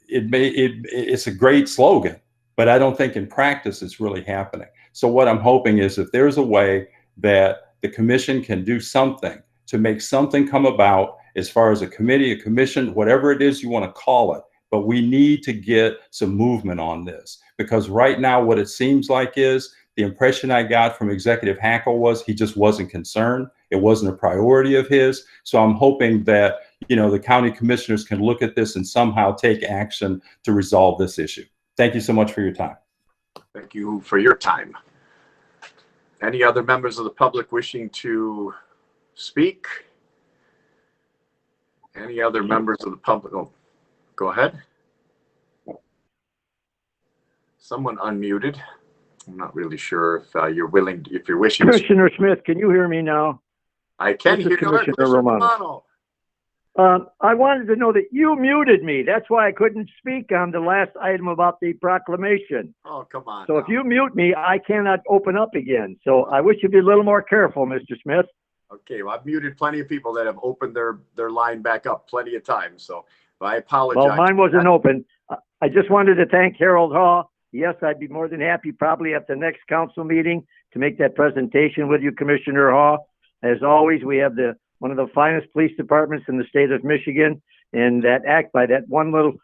it's a great slogan, but I don't think in practice it's really happening. So what I'm hoping is if there's a way that the commission can do something to make something come about as far as a committee, a commission, whatever it is you want to call it, but we need to get some movement on this. Because right now, what it seems like is the impression I got from Executive Hackle was he just wasn't concerned. It wasn't a priority of his. So I'm hoping that, the county commissioners can look at this and somehow take action to resolve this issue. Thank you so much for your time. Thank you for your time. Any other members of the public wishing to speak? Any other members of the public? Oh, go ahead. Someone unmuted. I'm not really sure if you're wishing. Commissioner Smith, can you hear me now? I can This is hear you, Commissioner Romano. I wanted to know that you muted me. That's why I couldn't speak on the last item about the proclamation. Oh, come on. So if you mute me, I cannot open up again. So I wish you'd be a little more careful, Mr. Smith. Okay, well, I've muted plenty of people that have opened their line back up plenty of times, so I apologize. Well, mine wasn't open. I just wanted to thank Harold Hall. Yes, I'd be more than happy probably at the next council meeting to make that presentation with you, Commissioner Hall. As always, we have one of the finest police departments in the state of Michigan, and that act by that one little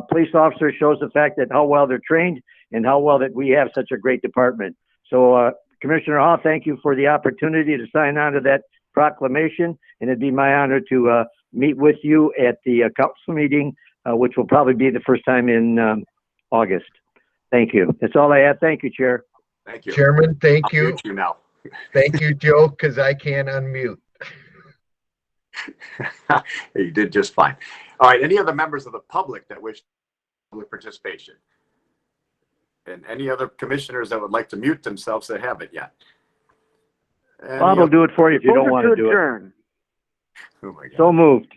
police officer shows the fact that how well they're trained and how well that we have such a great department. So, Commissioner Hall, thank you for the opportunity to sign on to that proclamation, and it'd be my honor to meet with you at the council meeting, which will probably be the first time in August. Thank you. That's all I have. Thank you, Chair. Thank you. Chairman, thank I'll you. mute you now. Thank you, Joe, because I can't unmute. You did just fine. All right, any other members of the public that wish public participation? And any other commissioners that would like to mute themselves that haven't yet? Bob will do it for you if you don't want to do it. Oh my God. So moved.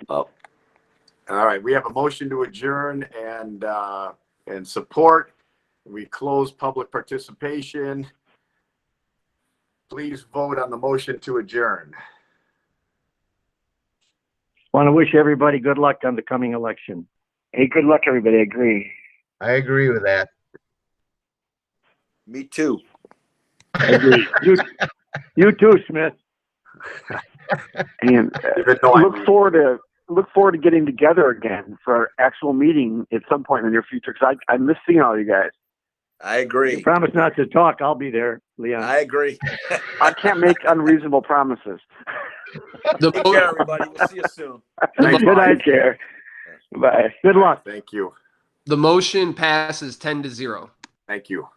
Oh. All right, we have a motion to adjourn and support. We close public participation. Please vote on the motion to adjourn. Want to wish everybody good luck on the coming election. Hey, good luck, everybody. I agree. I agree with that. Me too. I agree. You too, Smith. And look forward to getting together again for our actual meeting at some point in the near future, because I miss seeing all you guys. I agree. You promise not to talk. I'll be there, Leon. I agree. I can't make unreasonable promises. Take care, everybody. We'll see you soon. Good night, Chair. Bye. Good luck. Thank you. The motion passes 10-0. Thank you.